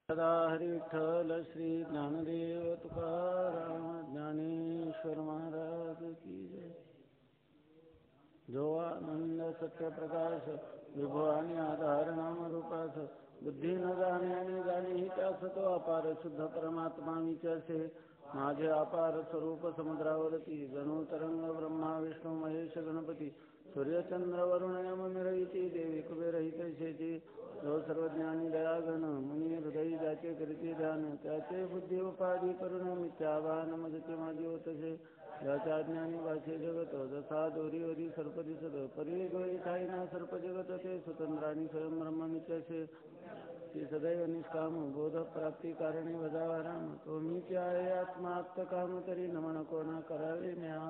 सदा हरी विठ्ठल श्री ज्ञानदेव तुकाराम ज्ञानेश्वर महाराज की जय. जो आनंद सत्य प्रकाश विभो आणि आधार नाम रूपास बुद्धी न जाणे आणि जाणे त्यास तो अपार शुद्ध परमात्मा विचारसे. माझे अपार स्वरूप समुद्रावरती जणू तरंग ब्रह्मा विष्णू महेश गणपती सूर्यचंद्र वरुण यम निरहिती देवी कुबेरहितैषेची. जो सर्वज्ञानी दयागण मुनी हृदयी ज्याचे करीती ध्यान त्याचे बुद्धी उपाधी करुण मिथ्याभान मजती माझी होतसे. ज्याच्या ज्ञानी भाषे जगत जसा दोरीवरी सर्प दिसत परी गोळी ठाईना सर्प जगत ते स्वतंत्र आणि स्वयं ब्रह्म मिथ्यासे. ती सदैव निष्काम बोध प्राप्ती कारणे वजावा राम तो मीच आहे आत्मात्म काम तरी नमन कोणा करावे म्या.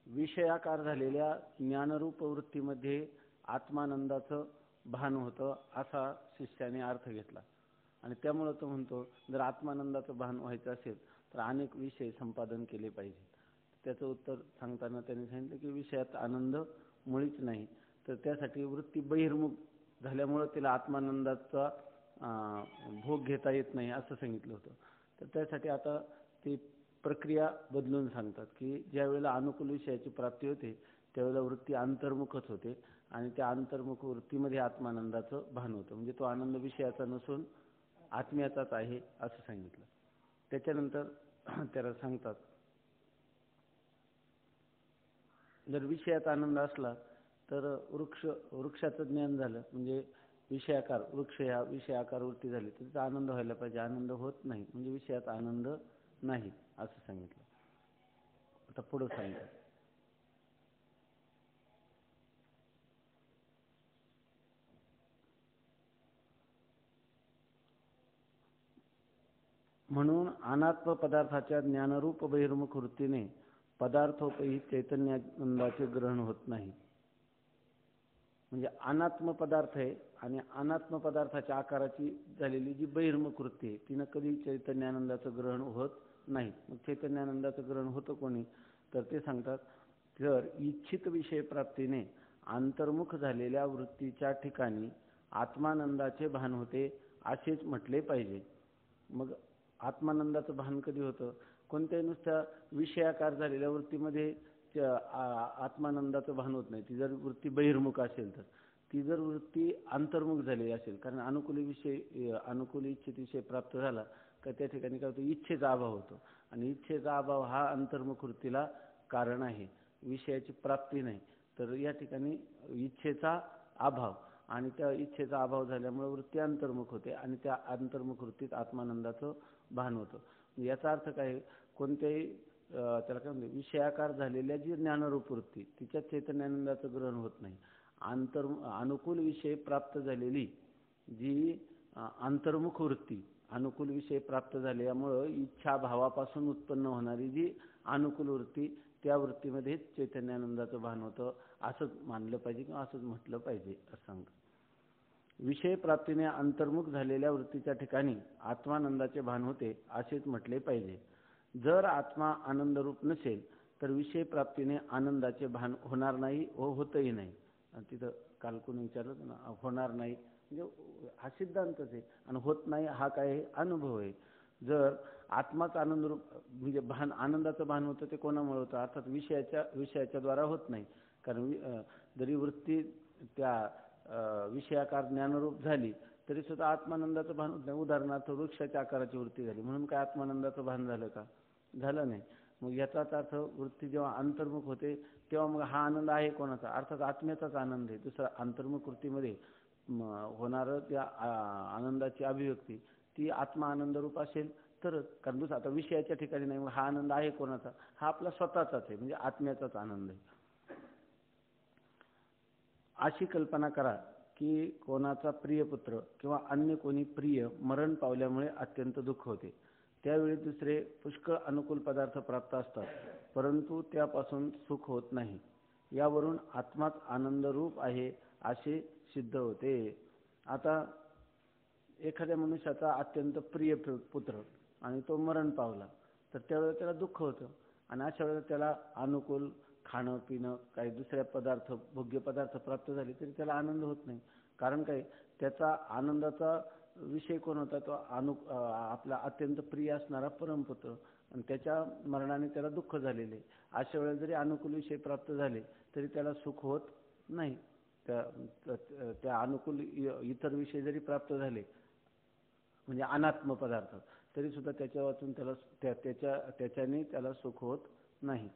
विषयाकार झालेल्या ज्ञानरूप वृत्तीमध्ये आत्मानंदाचं भान होतं असा शिष्याने अर्थ घेतला. आणि त्यामुळे तो म्हणतो जर आत्मानंदाचं भान व्हायचं असेल तर अनेक विषय संपादन केले पाहिजे. त्याचं उत्तर सांगताना त्यांनी सांगितलं की विषयात आनंद मुळीच नाही, तर त्यासाठी वृत्ती बहिर्मुख झाल्यामुळं तिला आत्मानंदाचा भोग घेता येत नाही असं सांगितलं होतं. तर त्यासाठी आता ती प्रक्रिया बदलून सांगतात की ज्या वेळेला अनुकूल विषयाची प्राप्ती होते त्यावेळेला वृत्ती अंतर्मुखच होते आणि त्या अंतर्मुख वृत्तीमध्ये आत्मानंदाचं भान होतं. म्हणजे तो आनंद विषयाचा नसून आत्म्याचाच आहे असं सांगितलं. त्याच्यानंतर त्याला सांगतात जर विषयात आनंद असला तर वृक्षाचं ज्ञान झालं म्हणजे विषयाकार वृक्ष ह्या विषयाकार वृत्ती झाली तर त्याचा आनंद व्हायला पाहिजे. आनंद होत नाही म्हणजे विषयात आनंद नाही असं सांगितलं. आता पुढे सांगितलं म्हणून अनात्म पदार्थाच्या ज्ञानरूप बहिर्मुख वृत्तीने पदार्थोपही चैतन्यानंदाचे ग्रहण होत नाही. म्हणजे अनात्म पदार्थ आहे आणि अनात्म पदार्थाच्या आकाराची झालेली जी बहिर्मुख वृत्ती आहे तिनं कधी चैतन्यानंदाचं ग्रहण होत नाही. मग चैतन्यानंदाचं ग्रहण होतं कोणी तर ते सांगतात जर इच्छित विषय प्राप्तीने अंतर्मुख झालेल्या वृत्तीच्या ठिकाणी आत्मानंदाचे भान होते असेच म्हटले पाहिजे. मग आत्मानंदाचं भान कधी होतं? कोणत्याही नुसत्या विषयाकार झालेल्या वृत्तीमध्ये आत्मानंदाचं भान होत नाही. ती जर वृत्ती बहिर्मुख असेल तर ती जर वृत्ती अंतर्मुख झालेली असेल कारण अनुकूल इच्छित विषय प्राप्त झाला का त्या ठिकाणी काय होतं इच्छेचा अभाव होतो आणि इच्छेचा अभाव हा अंतर्मुख वृत्तीला कारण आहे, विषयाची प्राप्ती नाही. तर या ठिकाणी इच्छेचा अभाव आणि त्या इच्छेचा अभाव झाल्यामुळे वृत्ती अंतर्मुख होते आणि त्या अंतर्मुख वृत्तीत आत्मानंदाचं भान होतं. याचा अर्थ काय कोणत्याही त्याला काय म्हणते विषयाकार झालेल्या जी ज्ञानरूप वृत्ती तिच्यात चैतन्यानंदाचं ग्रहण होत नाही. अनुकूल विषय प्राप्त झालेली जी अंतर्मुख वृत्ती अनुकूल विषय प्राप्त झाल्यामुळं इच्छा भावापासून उत्पन्न होणारी जी अनुकूल वृत्ती त्या वृत्तीमध्ये चैतन्यानंदाचं भान होतं असंच मानलं पाहिजे किंवा असंच म्हटलं पाहिजे असं सांगतं. विषय प्राप्तीने अंतर्मुख झालेल्या वृत्तीच्या ठिकाणी आत्मानंदाचे भान होते असेच म्हटले पाहिजे. जर आत्मा आनंदरूप नसेल तर विषय प्राप्तीने आनंदाचे भान होणार नाही व होतही नाही. तिथं काल कोणी विचारलं ना होणार नाही म्हणजे हा सिद्धांतच आहे आणि होत नाही हा काय अनुभव आहे. जर आत्माच आनंदरूप म्हणजे भान आनंदाचं भान होतं ते कोणामुळे होतं अर्थात विषयाच्या द्वारा होत नाही. कारण जरी वृत्ती त्या विषयाकार ज्ञानरूप झाली तरी सुद्धा आत्मानंदाचं भान होत नाही. उदाहरणार्थ वृक्षाच्या आकाराची वृत्ती झाली म्हणून काय आत्मानंदाचं भान झालं का? झालं नाही. मग याचाच अर्थ वृत्ती जेव्हा अंतर्मुख होते तेव्हा मग हा आनंद आहे कोणाचा? अर्थात आत्म्याचाच आनंद आहे. दुसरा अंतर्मुख वृत्तीमध्ये होणारं त्या आनंदाची अभिव्यक्ती ती आत्मा आनंदरूप असेल तरच. कारण दुसरा आता विषयाच्या ठिकाणी नाही. मग हा आनंद आहे कोणाचा? हा आपला स्वतःचाच आहे म्हणजे आत्म्याचाच आनंद आहे. अशी कल्पना करा की कोणाचा प्रिय पुत्र किंवा अन्य कोणी प्रिय मरण पावल्यामुळे अत्यंत दुःख होते. त्यावेळी दुसरे पुष्कळ अनुकूल पदार्थ प्राप्त असतात परंतु त्यापासून सुख होत नाही. यावरून आत्माच आनंदरूप आहे असे सिद्ध होते. आता एखाद्या मनुष्याचा अत्यंत प्रिय पुत्र आणि तो मरण पावला, तर त्यावेळेला त्याला दुःख होतं आणि अशा वेळेला त्याला अनुकूल खाणं पिणं काही दुसऱ्या पदार्थ भोग्य पदार्थ प्राप्त झाले तरी त्याला आनंद होत नाही. कारण काय, त्याचा आनंदाचा विषय कोण होता? तो आपला अत्यंत प्रिय असणारा परमपुत्र, आणि त्याच्या मरणाने त्याला दुःख झालेले. अशा वेळेला जरी अनुकूल विषय प्राप्त झाले तरी त्याला सुख होत नाही. त्या अनुकूल इतर विषय जरी प्राप्त झाले म्हणजे अनात्म पदार्थ, तरी सुद्धा त्याच्या वाचून त्याच्याने त्याला सुख होत नाही.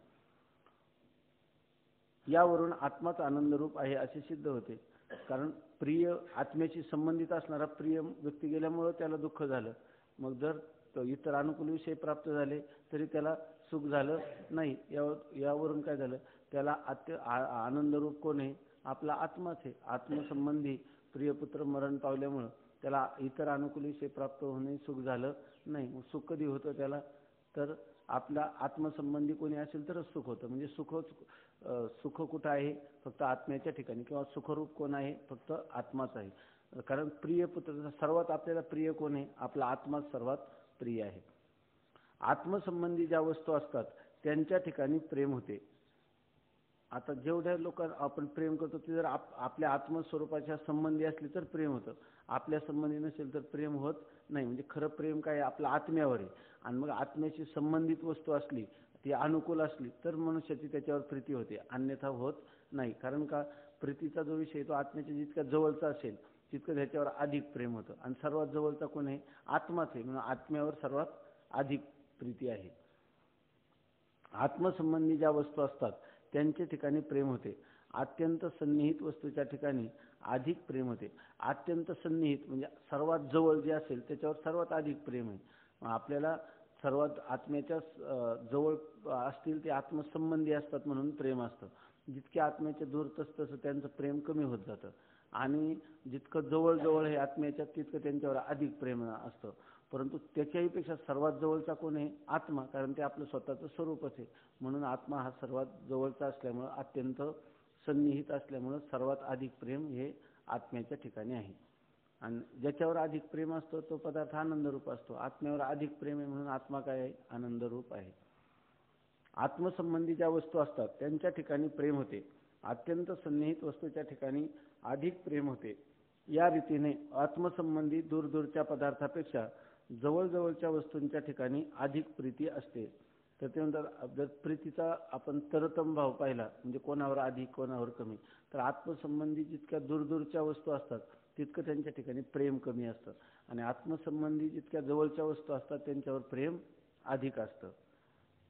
यावरून आत्माच आनंदरूप आहे असे सिद्ध होते. कारण प्रिय आत्म्याशी संबंधित असणारा प्रिय व्यक्ती गेल्यामुळे त्याला दुःख झालं. मग जर इतर अनुकूल विषय प्राप्त झाले तरी त्याला सुख झालं नाही. यावरून काय झालं, त्याला आनंदरूप कोण आहे? आपला आत्माच आहे. आत्मसंबंधी प्रियपुत्र मरण पावल्यामुळं त्याला इतर अनुकूल विषय प्राप्त होणे सुख झालं नाही. मग सुख कधी होतं त्याला? तर आपला आत्मसंबंधी कोणी असेल तरच सुख होतं. म्हणजे सुख कुठं आहे? फक्त आत्म्याच्या ठिकाणी. किंवा सुखरूप कोण आहे? फक्त आत्माच आहे. कारण प्रिय पुत्र सर्वात आपल्याला प्रिय कोण आहे? आपला आत्माच सर्वात प्रिय आहे. आत्मसंबंधी ज्या वस्तू असतात त्यांच्या ठिकाणी प्रेम होते. आता जेवढ्या लोकांना आपण प्रेम करतो ते जर आपल्या आत्मस्वरूपाच्या संबंधी असले तर प्रेम होतं. आपल्या संबंधी नसेल तर प्रेम होत नाही. म्हणजे खरं प्रेम काय? आपल्या आत्म्यावर आहे. आणि मग आत्म्याशी संबंधित वस्तू असली, ती अनुकूल असली तर मनुष्याची त्याच्यावर प्रीती होते, अन्यथा होत नाही. कारण का, प्रीतीचा जो विषय तो आत्म्याच्या जितक्या जवळचा असेल तितकं त्याच्यावर अधिक प्रेम होतं. आणि सर्वात जवळचा कोण आहे? आत्माच आहे. म्हणून आत्म्यावर सर्वात अधिक प्रीती आहे. आत्मसंबंधी ज्या वस्तू असतात त्यांच्या ठिकाणी प्रेम होते. अत्यंत सन्निहित वस्तूच्या ठिकाणी अधिक प्रेम होते. अत्यंत सन्निहित म्हणजे सर्वात जवळ जे असेल त्याच्यावर सर्वात अधिक प्रेम आहे. आपल्याला सर्वात आत्म्याच्या जवळ असतील ते आत्मसंबंधी असतात म्हणून प्रेम असतं. जितके आत्म्याच्या दूर तसं त्यांचं प्रेम कमी होत जातं. आणि जितकं जवळ आहे आत्म्याच्या तितकं त्यांच्यावर अधिक प्रेम असतं. परंतु त्याच्याही पेक्षा सर्वात जवळचा कोण आहे? आत्मा. कारण ते आपलं स्वतःचं स्वरूपच आहे. म्हणून आत्मा हा सर्वात जवळचा असल्यामुळं, अत्यंत सन्निहित असल्यामुळं सर्वात अधिक प्रेम हे आत्म्याच्या ठिकाणी आहे. आणि ज्याच्यावर अधिक प्रेम असतो तो पदार्थ आनंदरूप असतो. आत्म्यावर अधिक प्रेम आहे म्हणून आत्मा काय आहे? आनंदरूप आहे. आत्मसंबंधी ज्या वस्तू असतात त्यांच्या ठिकाणी प्रेम होते. अत्यंत सन्निहित वस्तूच्या ठिकाणी अधिक प्रेम होते. या रीतीने आत्मसंबंधी दूरदूरच्या पदार्थापेक्षा जवळजवळच्या वस्तूंच्या ठिकाणी अधिक प्रीती असते. तर ते म्हणतात, जर प्रीतीचा आपण तरतम भाव पाहिला म्हणजे कोणावर अधिक कोणावर कमी, तर आत्मसंबंधी जितक्या दूरदूरच्या वस्तू असतात तितकं त्यांच्या ठिकाणी प्रेम कमी असतं. आणि आत्मसंबंधी जितक्या जवळच्या वस्तू असतात त्यांच्यावर प्रेम अधिक असतं.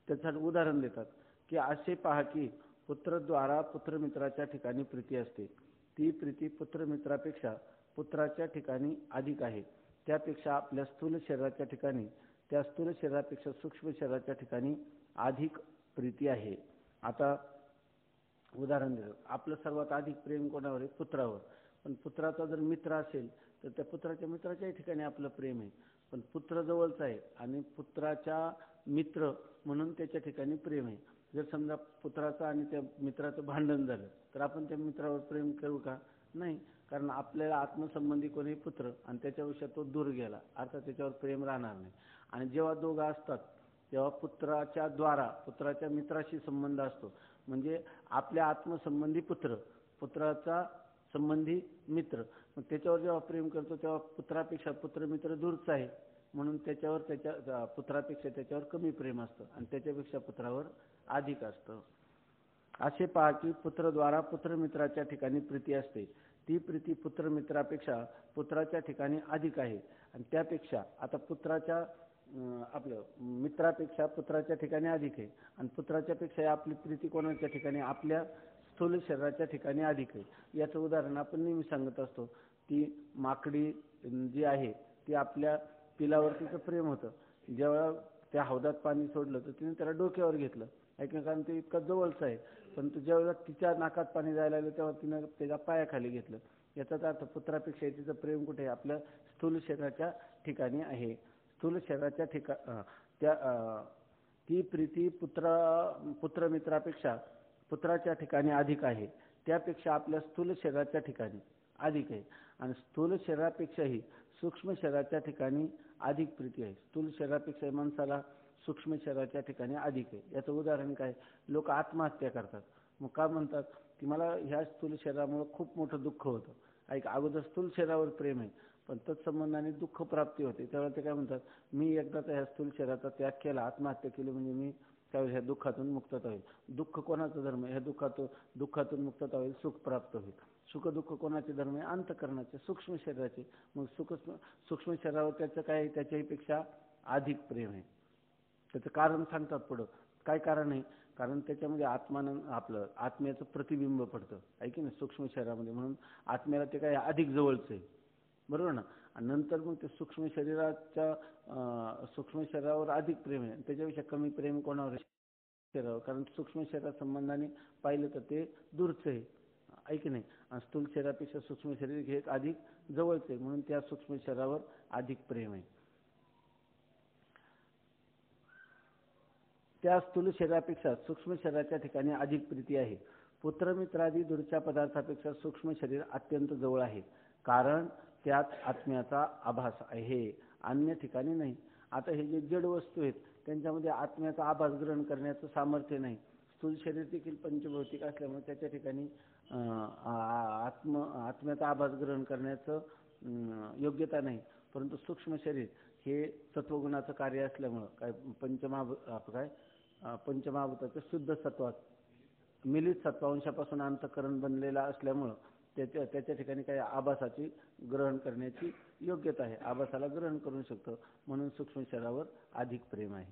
त्याचं उदाहरण देतात की असे पहा की पुत्रद्वारा पुत्रमित्राच्या ठिकाणी प्रीती असते. ती प्रीती पुत्रमित्रापेक्षा पुत्राच्या ठिकाणी अधिक आहे. त्यापेक्षा आपल्या स्थूल शरीराच्या ठिकाणी, त्या स्थूल शरीरापेक्षा सूक्ष्म शरीराच्या ठिकाणी अधिक प्रीती आहे. आता उदाहरण देतो, आपलं सर्वात अधिक प्रेम कोणावर आहे? पुत्रावर. पण पुत्राचा जर मित्र असेल तर त्या पुत्राच्या मित्राच्याही ठिकाणी आपलं प्रेम आहे. पण पुत्र जवळचा आहे आणि पुत्राच्या मित्र म्हणून त्याच्या ठिकाणी प्रेम आहे. जर समजा पुत्राचं आणि त्या मित्राचं भांडण झालं तर आपण त्या मित्रावर प्रेम करू का? नाही. कारण आपल्याला आत्मसंबंधी कोणी पुत्र आणि त्याच्याविषयी तो दूर गेला, अर्थात त्याच्यावर प्रेम राहणार नाही. आणि जेव्हा दोघं असतात तेव्हा पुत्राच्या द्वारा पुत्राच्या मित्राशी संबंध असतो. म्हणजे आपल्या आत्मसंबंधी पुत्र, पुत्राचा संबंधी मित्र. मग त्याच्यावर जेव्हा प्रेम करतो तेव्हा पुत्रापेक्षा पुत्रमित्र दूरचा आहे म्हणून त्याच्यावर त्याच्या पुत्रापेक्षा त्याच्यावर कमी प्रेम असतं आणि त्याच्यापेक्षा पुत्रावर अधिक असतं. असे पहा की पुत्रद्वारा पुत्रमित्राच्या ठिकाणी प्रीती असते. ती प्रीती पुत्रमित्रापेक्षा पुत्राच्या ठिकाणी अधिक आहे. आणि त्यापेक्षा आता पुत्राच्या आपलं मित्रापेक्षा पुत्राच्या ठिकाणी अधिक आहे आणि पुत्राच्या पेक्षा आपली प्रीती कोणाच्या ठिकाणी? आपल्या स्थूल शरीराच्या ठिकाणी अधिक आहे. याचं उदाहरण आपण नेहमी सांगत असतो. ती माकडी जी आहे ती आपल्या पिलावर तिचं प्रेम होतं. जेव्हा त्या हौदात पाणी सोडलं तर तिने त्याला डोक्यावर घेतलं, कारण ते इतका जवळचं आहे. पण जेव्हा तिच्या नाकात पाणी जायला लागलं तेव्हा तिनं त्याच्या पायाखाली घेतलं. याचाच अर्थ पुत्रापेक्षा तिचं प्रेम कुठे आहे? आपल्या स्थूल शरीराच्या ठिकाणी आहे. स्थूल शरीराच्या ती प्रीती पुत्रमित्रापेक्षा पुत्राच्या ठिकाणी अधिक आहे, त्यापेक्षा आपल्या स्थूल शरीराच्या ठिकाणी अधिक आहे. आणि स्थूल शरीरापेक्षाही सूक्ष्म शरीराच्या ठिकाणी अधिक प्रीती आहे. स्थूल शरीरापेक्षा माणसाला सूक्ष्म शरीराच्या ठिकाणी अधिक आहे. याचं उदाहरण काय? लोक आत्महत्या करतात. मग का म्हणतात की मला ह्या स्थूल शरीरामुळे खूप मोठं दुःख होतं. ऐक, अगोदर स्थूल शरीरावर प्रेम आहे, पण तत्संबंधाने दुःख प्राप्ती होते. त्यावेळेला ते काय म्हणतात, मी एकदा तर ह्या स्थूल शरीराचा त्याग केला, आत्महत्या केली, म्हणजे मी त्यावेळेस ह्या दुःखातून मुक्तता होईल. दुःख कोणाचा धर्म? ह्या दुःखातून मुक्तता होईल, सुख प्राप्त होईल. सुख दुःख कोणाचे धर्म आहे? अंतःकरणाचे, सूक्ष्म शरीराचे. मग सूक्ष्म शरीरावर त्याचं काय, त्याच्याहीपेक्षा अधिक प्रेम आहे. त्याचं कारण सांगतात पुढं. काय कारण आहे? कारण त्याच्यामध्ये आपलं आत्म्याचं प्रतिबिंब पडतं, आहे की नाही, सूक्ष्म शरीरामध्ये. म्हणून आत्म्याला ते काय अधिक जवळचं आहे, बरोबर ना. आणि नंतर मग ते सूक्ष्म शरीरावर अधिक प्रेम आहे. त्याच्यापेक्षा कमी प्रेम कोणावर? शरीरावर. कारण सूक्ष्म शरीरा संबंधाने पाहिलं तर ते दूरचं आहे, आहे की नाही. आणि स्थूल शरीरापेक्षा सूक्ष्म शरीर हे अधिक जवळचं आहे, म्हणून त्या सूक्ष्म शरीरावर अधिक प्रेम आहे. त्या स्थूल शरीरापेक्षा सूक्ष्म शरीराच्या ठिकाणी अधिक प्रीती आहे. पुत्रमित्रादी दूरच्या पदार्थापेक्षा सूक्ष्म शरीर अत्यंत जवळ आहे, कारण त्यात आत्म्याचा आभास आहे, अन्य ठिकाणी नाही. आता हे जे जड वस्तू आहेत त्यांच्यामध्ये आत्म्याचा आभास ग्रहण करण्याचं सामर्थ्य नाही. स्थूल शरीर देखील पंचभौतिक असल्यामुळे त्याच्या ठिकाणी आत्म्याचा आभास ग्रहण करण्याचं योग्यता नाही. परंतु सूक्ष्म शरीर हे सत्वगुणाचं कार्य असल्यामुळं काय पंचमहाभूताचं शुद्ध सत्वात मिलित सत्वांशापासून अंतःकरण बनलेला असल्यामुळं त्याच्या ठिकाणी काही आभासाची ग्रहण करण्याची योग्यता आहे, आभासाला ग्रहण करू शकतो. म्हणून सूक्ष्म शरीरावर अधिक प्रेम आहे.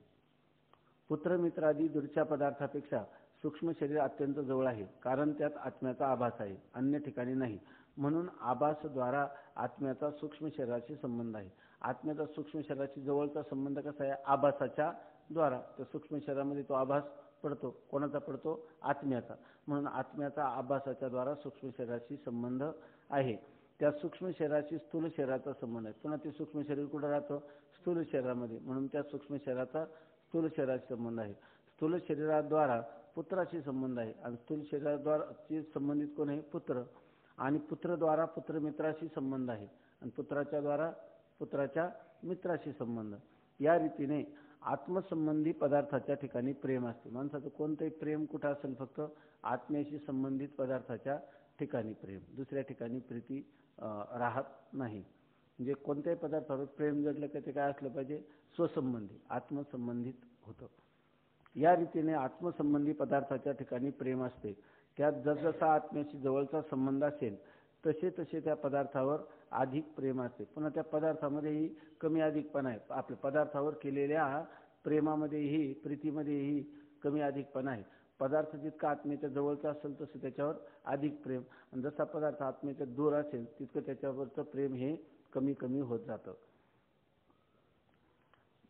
पुत्रमित्रादी दूरच्या पदार्थापेक्षा सूक्ष्म शरीर अत्यंत जवळ आहे, कारण त्यात आत्म्याचा आभास आहे, अन्य ठिकाणी नाही. म्हणून आभासद्वारा आत्म्याचा सूक्ष्म शरीराशी संबंध आहे. आत्म्याचा सूक्ष्म शरीराशी जवळचा संबंध कसा आहे? आभासाच्या द्वारा. तर सूक्ष्म शरीरामध्ये तो आभास पडतो. कोणाचा पडतो? आत्म्याचा. म्हणून आत्म्याचा आभासाच्या द्वारा सूक्ष्म शरीराशी संबंध आहे. त्या सूक्ष्म शरीराशी स्थूल शरीराचा संबंध आहे. पुन्हा ते सूक्ष्म शरीर कुठं राहतं? स्थूल शरीरामध्ये. म्हणून त्या सूक्ष्म शरीराचा स्थूल शरीराशी संबंध आहे. स्थूल शरीराद्वारा पुत्राशी संबंध आहे, आणि स्थूल शरीराद्वारा संबंधित कोण आहे? पुत्र. आणि पुत्रद्वारा पुत्रमित्राशी संबंध आहे, आणि पुत्राच्या द्वारा पुत्राच्या मित्राशी संबंध. या रीतीने आत्मसंबंधी पदार्थाच्या ठिकाणी प्रेम असते. माणसाचं कोणतंही प्रेम कुठं असेल? फक्त आत्म्याशी संबंधित पदार्थाच्या ठिकाणी प्रेम, दुसऱ्या ठिकाणी प्रीती राहत नाही. म्हणजे कोणत्याही पदार्थावर प्रेम जडलं की ते काय असलं पाहिजे? स्वसंबंधी, आत्मसंबंधित होतं. या रीतीने आत्मसंबंधी पदार्थाच्या ठिकाणी प्रेम असते. त्यात जसजसा आत्म्याशी जवळचा संबंध असेल तसे तसे त्या पदार्थावर अधिक प्रेम असते. पुन्हा त्या पदार्थामध्येही कमी अधिकपणा आहे. आपल्या पदार्थावर केलेल्या प्रेमामध्येही प्रीतीमध्येही कमी अधिकपणा आहे. पदार्थ जितका आत्म्याच्या जवळचा असेल तसं त्याच्यावर अधिक प्रेम, आणि जसा पदार्थ आत्म्याच्या दूर असेल तितकं त्याच्यावरचं प्रेम हे कमी कमी होत जातं.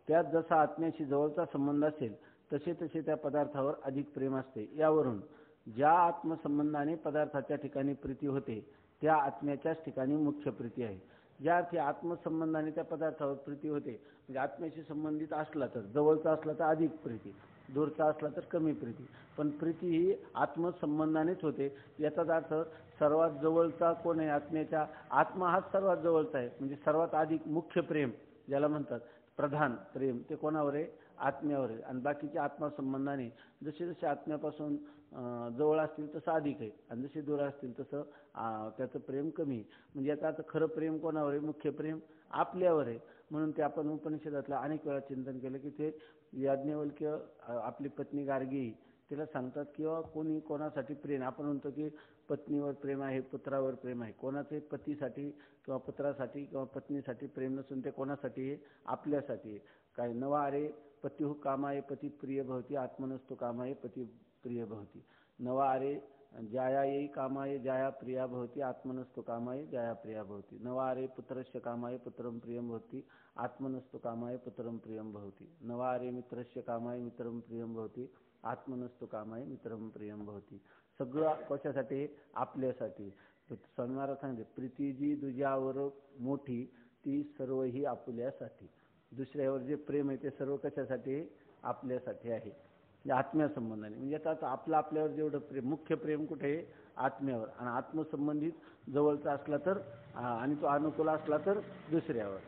त्यात जसा आत्म्याशी जवळचा संबंध असेल तसे तसे त्या पदार्थावर अधिक प्रेम असते. यावरून ज्या आत्मसंबंधाने पदार्थाच्या ठिकाणी प्रीती होते त्या आत्म्याच्याच ठिकाणी मुख्य प्रीती आहे. ज्या अर्थी आत्मसंबंधाने त्या पदार्थावर प्रीती होते, म्हणजे आत्म्याशी संबंधित असला तर, जवळचा असला तर अधिक प्रीती, दूरचा असला तर कमी प्रीती, पण प्रीती ही आत्मसंबंधानेच होते. याचाच अर्थ सर्वात जवळचा कोण आहे? आत्म्याच्या. आत्मा हाच सर्वात जवळचा आहे, म्हणजे सर्वात अधिक मुख्य प्रेम ज्याला म्हणतात, प्रधान प्रेम, ते कोणावर आहे? आत्म्यावर आहे. आणि बाकीचे आत्मसंबंधाने जसे जसे आत्म्यापासून जवळ असतील तसं अधिक आहे, आणि जसे दूर असतील तसं त्याचं प्रेम कमी आहे. म्हणजे याचा अर्थ खरं प्रेम कोणावर आहे? मुख्य प्रेम आपल्यावर आहे. म्हणून ते आपण उपनिषदातलं अनेक वेळा चिंतन केलं की ते याज्ञवल्क्य आपली पत्नी गार्गी तिला सांगतात, किंवा कोणी कोणासाठी प्रेम, आपण म्हणतो की पत्नीवर प्रेम आहे, पुत्रावर प्रेम आहे. कोणाचे पतीसाठी किंवा पुत्रासाठी किंवा पत्नीसाठी प्रेम नसून ते कोणासाठी आहे? आपल्यासाठी. काय नवा अरे पतिहु कामाय पती प्रिय भवती, आत्मनस्तु कामाय पती प्रिय भवती. नवा अरे जाया येई कामाय जाया प्रिया भवती, आत्मनस्तु कामाय जाया प्रिया भवती. नवा अरे पुत्रस्य कामाय पुत्रम प्रियम भवती, आत्मनस्तु कामाय पुत्रम प्रियम भवती. नवा अरे मित्रस्य कामाय मित्रम प्रियम भवती, आत्मनस्तु कामाय मित्रम प्रियम भवती. सगळं कशासाठी? आपल्यासाठी. स्वामी महाराज सांगते, प्रीती जी तुझ्यावर मोठी ती सर्व ही आपुल्यासाठी. दुसऱ्यावर जे प्रेम आहे ते सर्व कशासाठी? आपल्यासाठी आहे, म्हणजे आत्म्यासंबंधाने. म्हणजे आता आपलं आपल्यावर जेवढं प्रेम, मुख्य प्रेम कुठे आहे? आत्म्यावर. आणि आत्मसंबंधित जवळचा असला तर आणि तो अनुकूल असला तर दुसऱ्यावर.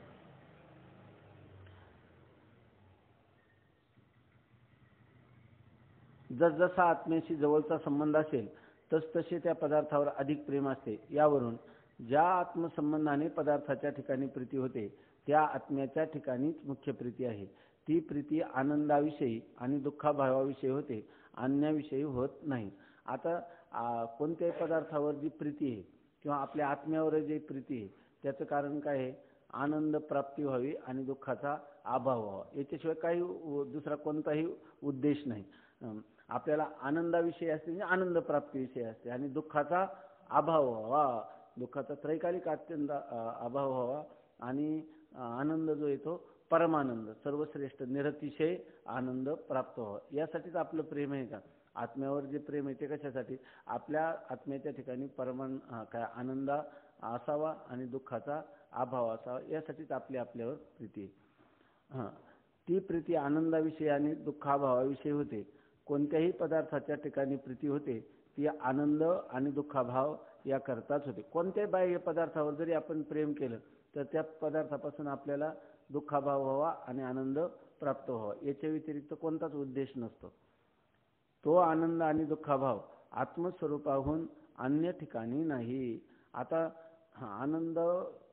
जसा आत्म्याशी जवळचा संबंध असेल तसे त्या पदार्थावर अधिक प्रेम असते. यावरून ज्या आत्मसंबंधाने पदार्थाच्या ठिकाणी प्रीती होते त्या आत्म्याच्या ठिकाणीच मुख्य प्रीती आहे. ती प्रीती आनंदाविषयी आणि दुःखाभावाविषयी होते, अन्याविषयी होत नाही. आता कोणत्याही पदार्थावर जी प्रीती आहे किंवा आपल्या आत्म्यावर जी प्रीती आहे त्याचं कारण काय आहे? आनंद प्राप्ती व्हावी आणि दुःखाचा अभाव व्हावा, याच्याशिवाय काही दुसरा कोणताही उद्देश नाही. आपल्याला आनंदाविषयी असते म्हणजे आनंद प्राप्तीविषयी असते, आणि दुःखाचा अभाव व्हावा, दुःखाचा त्रैकालिक अत्यंत अभाव व्हावा, आणि आनंद जो येतो परमानंद, सर्वश्रेष्ठ निरतिशय आनंद प्राप्त व्हावा, यासाठीच आपलं प्रेम आहे का? आत्म्यावर जे प्रेम आहे ते कशासाठी? आपल्या आत्म्याच्या ठिकाणी काय आनंद असावा आणि दुःखाचा अभाव असावा, यासाठीच आपल्यावर प्रीती आहे. ती प्रीती आनंदाविषयी आणि दुःखाभावाविषयी होते. कोणत्याही पदार्थाच्या ठिकाणी प्रीती होते ती आनंद आणि दुःखाभाव या करताच होते. कोणत्याही बाह्य पदार्थावर जरी आपण प्रेम केलं तर त्या पदार्थापासून आपल्याला दुःखाभाव व्हावा आणि आनंद प्राप्त व्हावा, याच्या व्यतिरिक्त कोणताच उद्देश नसतो. तो आनंद आणि दुःखाभाव आत्मस्वरूपाहून अन्य ठिकाणी नाही. आता आनंद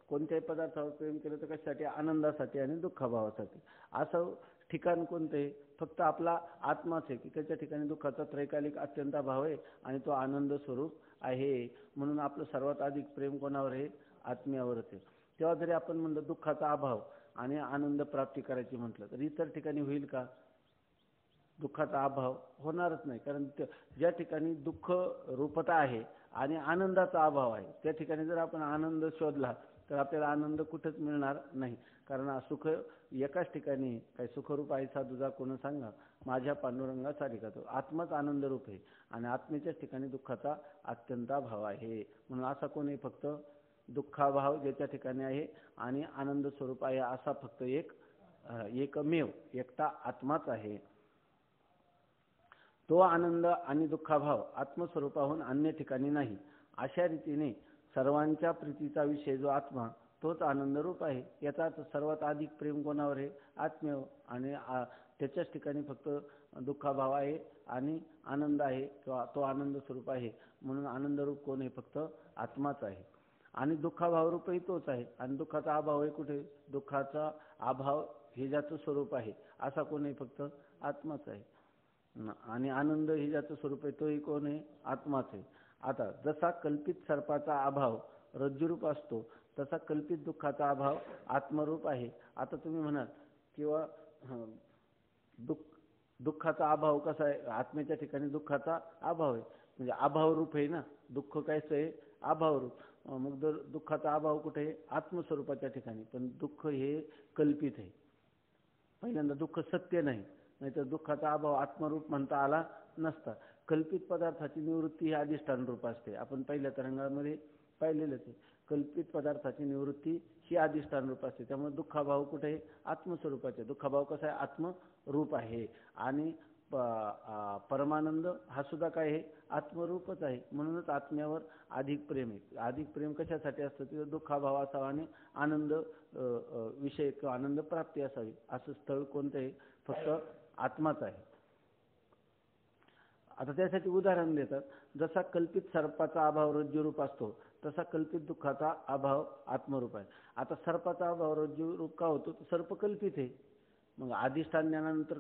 कोणत्याही पदार्थावर प्रेम केलं तर कशासाठी? आनंदासाठी आणि दुःखाभावासाठी. असं ठिकाण कोणतं आहे? फक्त आपला आत्माच आहे की त्याच्या ठिकाणी दुःखाचा त्रैकालिक अत्यंत अभाव आहे आणि तो आनंद स्वरूप आहे. म्हणून आपलं सर्वात अधिक प्रेम कोणावर आहे? आत्म्यावरच आहे. तेव्हा जरी आपण म्हणलं दुःखाचा अभाव आणि आनंद प्राप्ती करायची म्हटलं तर इतर ठिकाणी होईल का? दुःखाचा अभाव होणारच नाही. कारण ज्या ठिकाणी दुःख रूपता आहे आणि आनंदाचा अभाव आहे त्या ठिकाणी जर आपण आनंद शोधला तर आपल्याला आनंद कुठेच मिळणार नाही. कारण सुख एकाच ठिकाणी, काही सुखरूप आहे साधूजा कोण सांगा, माझ्या पांडुरंगा सारिका. तो आत्माच आनंद रूप आहे आणि आत्मेच्याच ठिकाणी दुःखाचा अत्यंत अभाव आहे. म्हणून असा कोणी फक्त दुःखाभाव ज्याच्या ठिकाणी आहे आणि आनंद स्वरूप आहे असा फक्त एकमेव एकटा आत्माच आहे. तो आनंद आणि दुःखाभाव आत्मस्वरूपाहून अन्य ठिकाणी नाही. अशा रीतीने सर्वांच्या प्रीतीचा विषय जो आत्मा तोच आनंद रूप आहे. याचा सर्वात अधिक प्रेम कोणावर आहे? आत्म्यावर. आणि त्याच्याच ठिकाणी फक्त दुःखाभाव आहे आणि आनंद आहे किंवा तो आनंद स्वरूप आहे. म्हणून आनंद रूप कोण आहे? फक्त आत्माच आहे. आणि दुःखाभाव रूपही तोच आहे. आणि दुःखाचा अभाव आहे कुठे? दुःखाचा अभाव हे ज्याचं स्वरूप आहे असा कोण आहे? फक्त आत्माच आहे. आणि आनंद हे ज्याचं स्वरूप आहे तोही कोण आहे? आत्माच आहे. आता जसा कल्पित सर्पाचा अभाव रज्जुरूप असतो तसा कल्पित दुःखाचा अभाव आत्मरूप आहे. आता तुम्ही म्हणाल किंवा दुःखाचा अभाव कसा आहे? आत्म्याच्या ठिकाणी दुःखाचा अभाव आहे म्हणजे अभाव रूप आहे ना. दुःख कायचं आहे? अभाव रूप. मग दुःखाचा अभाव कुठे आहे? आत्मस्वरूपाच्या ठिकाणी. पण दुःख हे कल्पित आहे. पहिल्यांदा दुःख सत्य नाही, नाहीतर दुःखाचा अभाव आत्मरूप म्हणता आला नसता. कल्पित पदार्थाची निवृत्ती ही अधिष्ठान रूप असते. आपण पहिल्या तरंगामध्ये पाहिलेलंच आहे. कल्पित पदार्थाची निवृत्ती ही अधिष्ठान रूप असते. त्यामुळे दुःखाभाव कुठे आहे? आत्मस्वरूपाचे. दुःखाभाव कसा आहे? आत्मरूप आहे. आणि परमानंद हा सुद्धा काय आहे? आत्मरूपच आहे. म्हणूनच आत्म्यावर अधिक प्रेम आहे. अधिक प्रेम कशासाठी असतं? तिथं दुःखाभाव असावा आणि आनंद विषय किंवा आनंद प्राप्ती असावी. असं स्थळ कोणतं आहे? फक्त आत्माच आहे. आता त्यासाठी उदाहरण देतात. जसा कल्पित सर्पाचा अभाव रज्जुरूप असतो तसा कल्पित दुःखाचा अभाव आत्मरूप आहे. आता सर्पाचा अभाव रज्जुरूप का होतो? तर सर्प कल्पित आहे. मग अधिष्ठान ज्ञानानंतर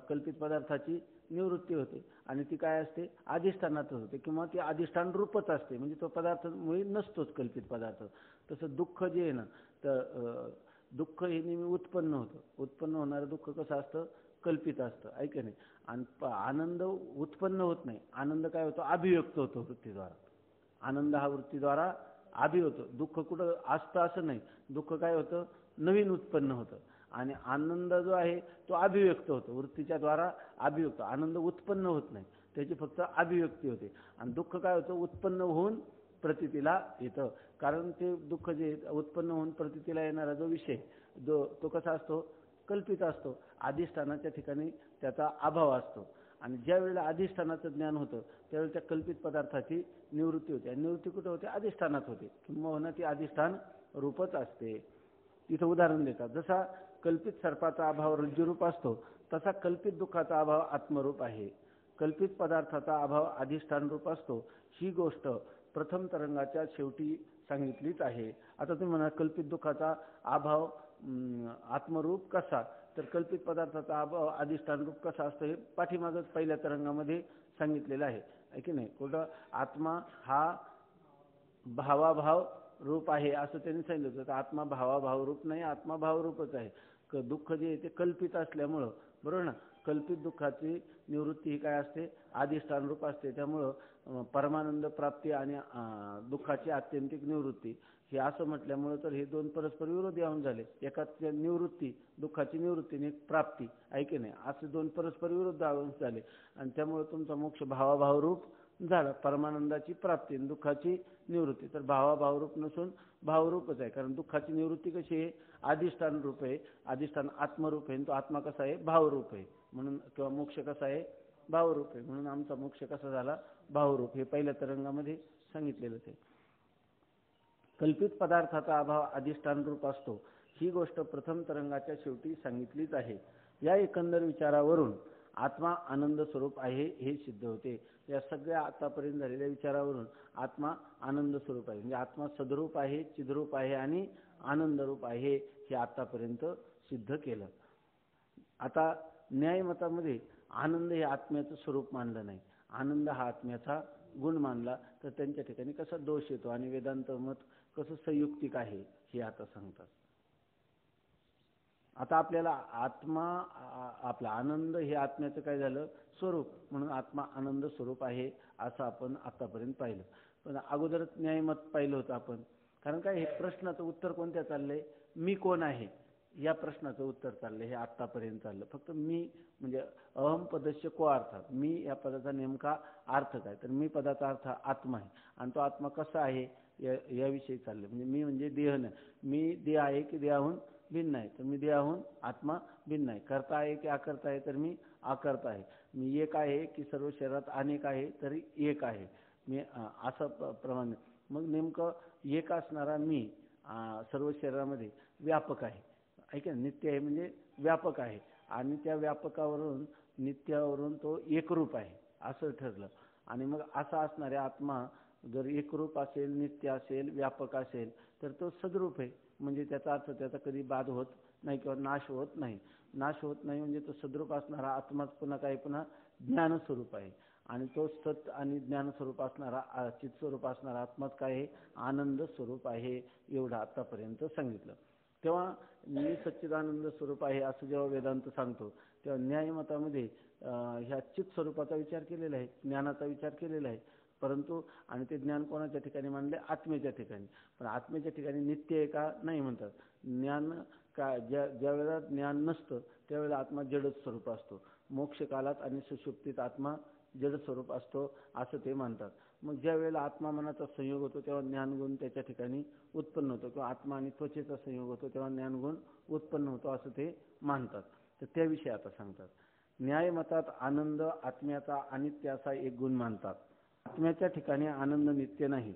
कल्पित पदार्थाची निवृत्ती होते आणि ती काय असते? अधिष्ठानातच होते किंवा ती अधिष्ठान रूपच असते. म्हणजे तो पदार्थ मुळी नसतोच कल्पित पदार्थ. तसं दुःख जे आहे ना, तर दुःख हे नेहमी उत्पन्न होतं. उत्पन्न होणारं दुःख कसं असतं? कल्पित असतं, ऐका नाही. आणि आनंद उत्पन्न होत नाही. आनंद काय होतो? अभिव्यक्त होतो वृत्तीद्वारा. आनंद हा वृत्तीद्वारा होतो. दुःख कुठं असतं असं नाही. दुःख काय होतं? नवीन उत्पन्न होतं. आणि आनंद जो आहे तो अभिव्यक्त होतो, वृत्तीच्या द्वारा अभिव्यक्त. आनंद उत्पन्न होत नाही, त्याची फक्त अभिव्यक्ती होते. आणि दुःख काय होतं? उत्पन्न होऊन प्रतीतीला येतं. कारण ते दुःख जे उत्पन्न होऊन प्रतीतीला येणारा जो विषय तो कसा असतो? कल्पित असतो. अधिष्ठानाच्या ठिकाणी त्याचा अभाव असतो. आणि ज्या वेळेला अधिष्ठानाचं ज्ञान होतं त्यावेळेला त्या कल्पित पदार्थाची निवृत्ती होते. आणि निवृत्ती कुठे होते? अधिष्ठानात होते. किंवा ती अधिष्ठान रूपच असते. इथं उदाहरण देतात, जसा कल्पित सर्पाचा अभाव रज्जुरूप असतो तसा कल्पित दुःखाचा अभाव आत्मरूप आहे. कल्पित पदार्थाचा अभाव अधिष्ठान रूप असतो. ही गोष्ट प्रथम तरंगाच्या शेवटी सांगितलीच आहे. आता तुम्ही म्हणा कल्पित दुःखाचा अभाव आत्मरूप कसा? तर कल्पित पदार्थाचा अभाव अधिष्ठान रूप कसा असतो हे पाठीमागच पहिल्या तरंगामध्ये सांगितलेलं आहे की नाही? कुठं आत्मा हा भावाभाव रूप आहे असं त्यांनी सांगितलं होतं. आत्मा भावाभाव रूप नाही, आत्मा भावरूपच आहे. दुःख जे आहे ते कल्पित असल्यामुळं, बरोबर ना, कल्पित दुःखाची निवृत्ती ही काय असते? अधिष्ठान रूप असते. त्यामुळं परमानंद प्राप्ती आणि दुःखाची आत्यंतिक निवृत्ती हे असं म्हटल्यामुळं तर हे दोन परस्पर विरोधी होऊन झाले. एकाची निवृत्ती, दुःखाची निवृत्ती आणि एक प्राप्ती आहे की नाही, असे दोन परस्पर विरुद्ध झाले. आणि त्यामुळे तुमचा मोक्ष भावाभाव रूप झाला. परमानंदाची प्राप्ती आणि दुःखाची निवृत्ती. तर भावाभावरूप नसून भावरूपच आहे. कारण दुःखाची निवृत्ती कशी आहे? अधिष्ठान रूप आहे. अधिष्ठान आत्मरूप आहे. तो आत्मा कसा आहे? भावरूप आहे. म्हणून किंवा मोक्ष कसा आहे? भावरूप आहे. म्हणून आमचा मोक्ष कसा झाला? भावरूप. हे पहिल्या तरंगामध्ये सांगितलेलंच आहे. कल्पित पदार्थाचा अभाव अधिष्ठान रूप असतो ही गोष्ट प्रथम तरंगाच्या शेवटी सांगितलीच आहे. या एकंदर विचारावरून आत्मा आनंद स्वरूप आहे हे सिद्ध होते. या सगळ्या आतापर्यंत झालेल्या विचारावरून आत्मा आनंद स्वरूप आहे, म्हणजे आत्मा सद्रूप आहे, चिद्रूप आहे आणि आनंदरूप आहे हे आतापर्यंत सिद्ध केलं. आता न्यायमतामध्ये आनंद हे आत्म्याचं स्वरूप मानलं नाही, आनंद हा आत्म्याचा गुण मानला. तर त्यांच्या ठिकाणी कसा दोष येतो आणि वेदांत मत कसं संयुक्तिक आहे हे आता सांगतात. आता आपल्याला आत्मा आपला आनंद हे आत्म्याचं काय झालं? स्वरूप. म्हणून आत्मा आनंद स्वरूप आहे असं आपण आतापर्यंत पाहिलं. पण अगोदरच न्यायमत पाहिलं होतं आपण. कारण काय, हे प्रश्नाचं उत्तर कोणत्या चाललंय? मी कोण आहे या प्रश्नाचं उत्तर चाललंय. हे आतापर्यंत चाललं. फक्त मी म्हणजे अहम पदस्य को अर्थ, मी या पदाचा नेमका अर्थ काय? तर मी पदाचा अर्थ आत्मा आहे. आणि तो आत्मा कसा आहे याविषयी चाललं. म्हणजे मी म्हणजे देह नाही. मी देह आहे की देहाहून भिन्न आहे? तर मी देहाहून आत्मा भिन्न आहे. करता आहे की अकर्ता आहे? तर मी अकर्ता आहे. मी एक आहे की सर्व शरीरात अनेक आहे? तरी एक आहे मी, असं प्रमाणे. मग नेमकं एक असणारा मी सर्व शरीरामध्ये व्यापक आहे, ऐका, नित्य आहे म्हणजे व्यापक आहे. आणि त्या व्यापकावरून नित्यावरून तो एकरूप आहे असं ठरलं. आणि मग असा असणाऱ्या आत्मा जर एकरूप असेल, नित्य असेल, व्यापक असेल तर तो सद्रूप आहे. म्हणजे त्याचा अर्थ त्याचा कधी बाध होत नाही किंवा नाश होत नाही. नाश होत नाही म्हणजे तो सद्रूप असणारा आत्माच पुन्हा काय? पुन्हा ज्ञानस्वरूप आहे. आणि तो सत आणि ज्ञानस्वरूप असणारा, चित्स्वरूप असणारा आत्माच काय आहे? आनंद स्वरूप आहे. एवढं आतापर्यंत सांगितलं. तेव्हा मी सच्चिदानंद स्वरूप आहे असं जेव्हा वेदांत सांगतो तेव्हा न्यायमतामध्ये ह्या चित स्वरूपाचा विचार केलेला आहे, ज्ञानाचा विचार केलेला आहे. परंतु आणि ते ज्ञान कोणाच्या ठिकाणी मानले? आत्मेच्या ठिकाणी. पण आत्मेच्या ठिकाणी नित्य आहे का? नाही म्हणतात. ज्ञान का ज्या वेळेला ज्ञान नसतं त्यावेळेला आत्मा जडच स्वरूप असतो. मोक्ष कालात आणि सुषुप्तीत आत्मा जड स्वरूप असतो असं ते मानतात. मग ज्या वेळेला आत्मा मनाचा संयोग होतो तेव्हा ज्ञानगुण त्याच्या ठिकाणी उत्पन्न होतो, किंवा आत्मा आणि त्वचेचा संयोग होतो तेव्हा ज्ञानगुण उत्पन्न होतो असं ते मानतात. तर त्याविषयी आता सांगतात. न्यायमतात आनंद आत्म्याचा अनित्य असा एक गुण मानतात. आत्म्याच्या ठिकाणी आनंद नित्य नाही,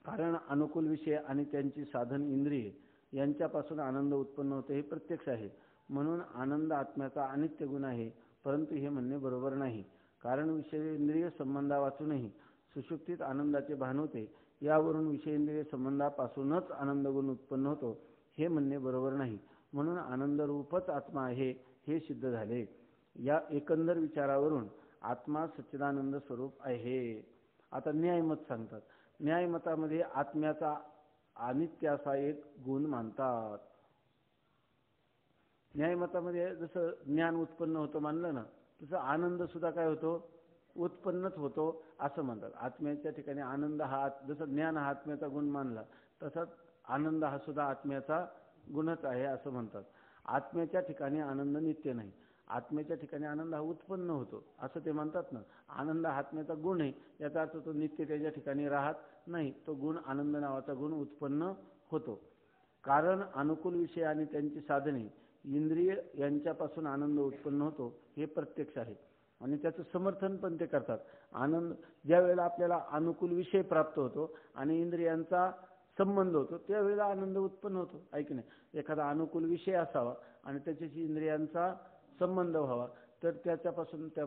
कारण अनुकूल विषय आणि त्यांची साधन इंद्रिय यांच्यापासून आनंद उत्पन्न होते हे प्रत्यक्ष आहे. म्हणून आनंद आत्म्याचा अनित्य गुण आहे. परंतु हे म्हणणे बरोबर नाही, कारण विषय इंद्रिय संबंधावाचूनही सुषुप्तीत आनंदाचे भान होते. यावरून विषय इंद्रिय संबंधापासूनच आनंद गुण उत्पन्न होतो हे म्हणणे बरोबर नाही. म्हणून आनंद रूपच आत्मा आहे हे सिद्ध झाले. या एकंदर विचारावरून आत्मा सच्चिदानंद स्वरूप आहे. आता न्यायमत सांगतात. न्यायमतामध्ये आत्म्याचा अनित्य असा एक गुण मानतात. न्यायमतामध्ये जसं ज्ञान उत्पन्न होतं मानलं ना, तसं आनंद सुद्धा काय होतो? उत्पन्नच होतो असं म्हणतात. आत्म्याच्या ठिकाणी आनंद हा, जसं ज्ञान हा आत्म्याचा गुण मानला तसाच आनंद हा सुद्धा आत्म्याचा गुणच आहे असं म्हणतात. आत्म्याच्या ठिकाणी आनंद नित्य नाही, आत्म्याच्या ठिकाणी आनंद हा उत्पन्न होतो असं ते म्हणतात ना. आनंद हा आत्म्याचा गुण आहे, याचा अर्थ तो नित्य त्याच्या ठिकाणी राहत नाही. तो गुण, आनंद नावाचा गुण उत्पन्न होतो. कारण अनुकूल विषय आणि त्यांची साधने इंद्रिय यांच्यापासून आनंद उत्पन्न होतो हे प्रत्यक्ष आहे आणि त्याचं समर्थन पण ते करतात. आनंद ज्या वेळेला आपल्याला अनुकूल विषय प्राप्त होतो आणि इंद्रियांचा संबंध होतो त्यावेळेला आनंद उत्पन्न होतो. ऐक नाही, एखादा अनुकूल विषय असावा आणि त्याच्याशी इंद्रियांचा संबंध व्हावा तर त्याच्यापासून त्या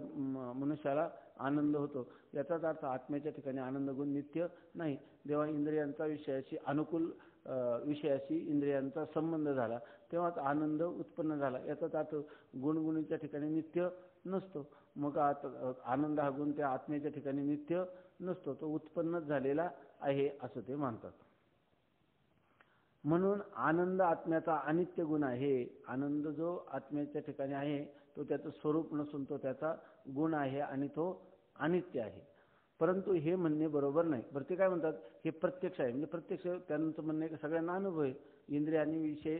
मनुष्याला आनंद होतो. याचाच अर्थ आत्म्याच्या ठिकाणी आनंद गुण नित्य नाही. जेव्हा इंद्रियांचा विषयाशी अनुकूल विषयाशी इंद्रियांचा संबंध झाला तेव्हाच आनंद उत्पन्न झाला. याचाच अर्थ गुणगुणीच्या ठिकाणी नित्य नसतो. मग आनंद हा गुण त्या आत्म्याच्या ठिकाणी नित्य नसतो, तो उत्पन्नच झालेला आहे असं ते मानतात. म्हणून आनंद आत्म्याचा अनित्य गुण आहे. आनंद जो आत्म्याच्या ठिकाणी आहे तो त्याचं स्वरूप नसून तो त्याचा गुण आहे आणि तो अनित्य आहे. परंतु हे म्हणणे बरोबर नाही. बरं ते काय म्हणतात, हे प्रत्यक्ष आहे. म्हणजे प्रत्यक्ष त्यांचं म्हणणं आहे की सगळ्यांना अनुभव आहे. इंद्रिय आणि विषय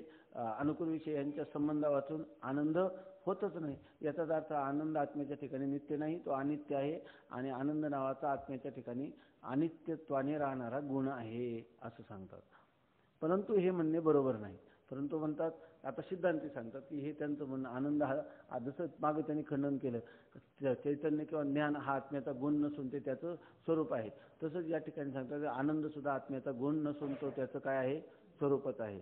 अनुकूल विषय यांच्या संबंधा वाचून आनंद होतच नाही. याचाच अर्थ आनंद आत्म्याच्या ठिकाणी नित्य नाही, तो अनित्य आहे आणि आनंद नावाचा आत्म्याच्या ठिकाणी अनित्यत्वाने राहणारा गुण आहे असं सांगतात. परंतु हे म्हणणे बरोबर नाही. परंतु म्हणतात, आता सिद्धांती सांगतात की हे त्यांचं म्हणणं आनंद हा जसं मागे त्यांनी खंडन केलं चैतन्य किंवा ज्ञान हा आत्म्याचा गुण नसून ते त्याचं स्वरूप आहे, तसंच या ठिकाणी सांगतात आनंद सुद्धा आत्म्याचा गुण नसून तो त्याचं काय आहे, स्वरूपच आहे.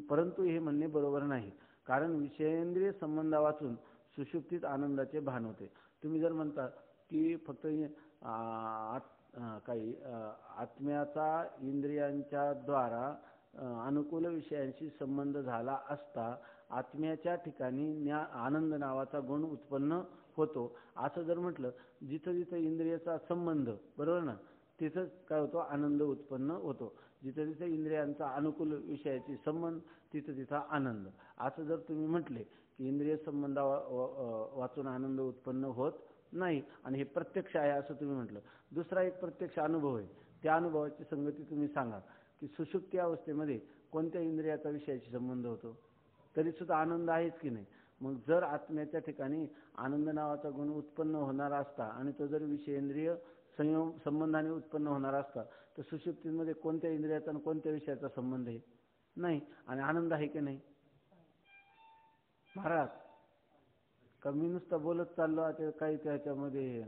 परंतु हे म्हणणे बरोबर नाही, कारण विषयेंद्रिय संबंधा वाचून सुषुप्तीत आनंदाचे भान होते. तुम्ही जर म्हणता की फक्त काही आत्म्याचा इंद्रियांच्या द्वारा अनुकूल विषयांशी संबंध झाला असता आत्म्याच्या ठिकाणी आनंद नावाचा गुण उत्पन्न होतो असं जर म्हटलं, जिथं जिथं इंद्रियाचा संबंध, बरोबर ना, तिथंच काय होतो, आनंद उत्पन्न होतो. जिथं जिथं इंद्रियांचा अनुकूल विषयाची संबंध तिथं तिथं आनंद, असं जर तुम्ही म्हटले की इंद्रिय संबंधा वाचून आनंद उत्पन्न होत नाही आणि हे प्रत्यक्ष आहे असं तुम्ही म्हटलं. दुसरा एक प्रत्यक्ष अनुभव आहे, त्या अनुभवाची संगती तुम्ही सांगा की सुषुप्ती अवस्थेमध्ये कोणत्या इंद्रियाचा विषयाशी संबंध होतो, तरी सुद्धा आनंद आहेच की नाही. मग जर आत्म्याच्या ठिकाणी आनंद नावाचा गुण उत्पन्न होणार असता आणि तो जर विषयेंद्रिय संबंधाने उत्पन्न होणार असता तर सुषुप्तीमध्ये कोणत्या इंद्रियाचा आणि कोणत्या विषयाचा संबंध आहे, नाही, आणि आनंद आहे की नाही. महाराज कमी नुसतं बोलत चाललो ते काही त्याच्यामध्ये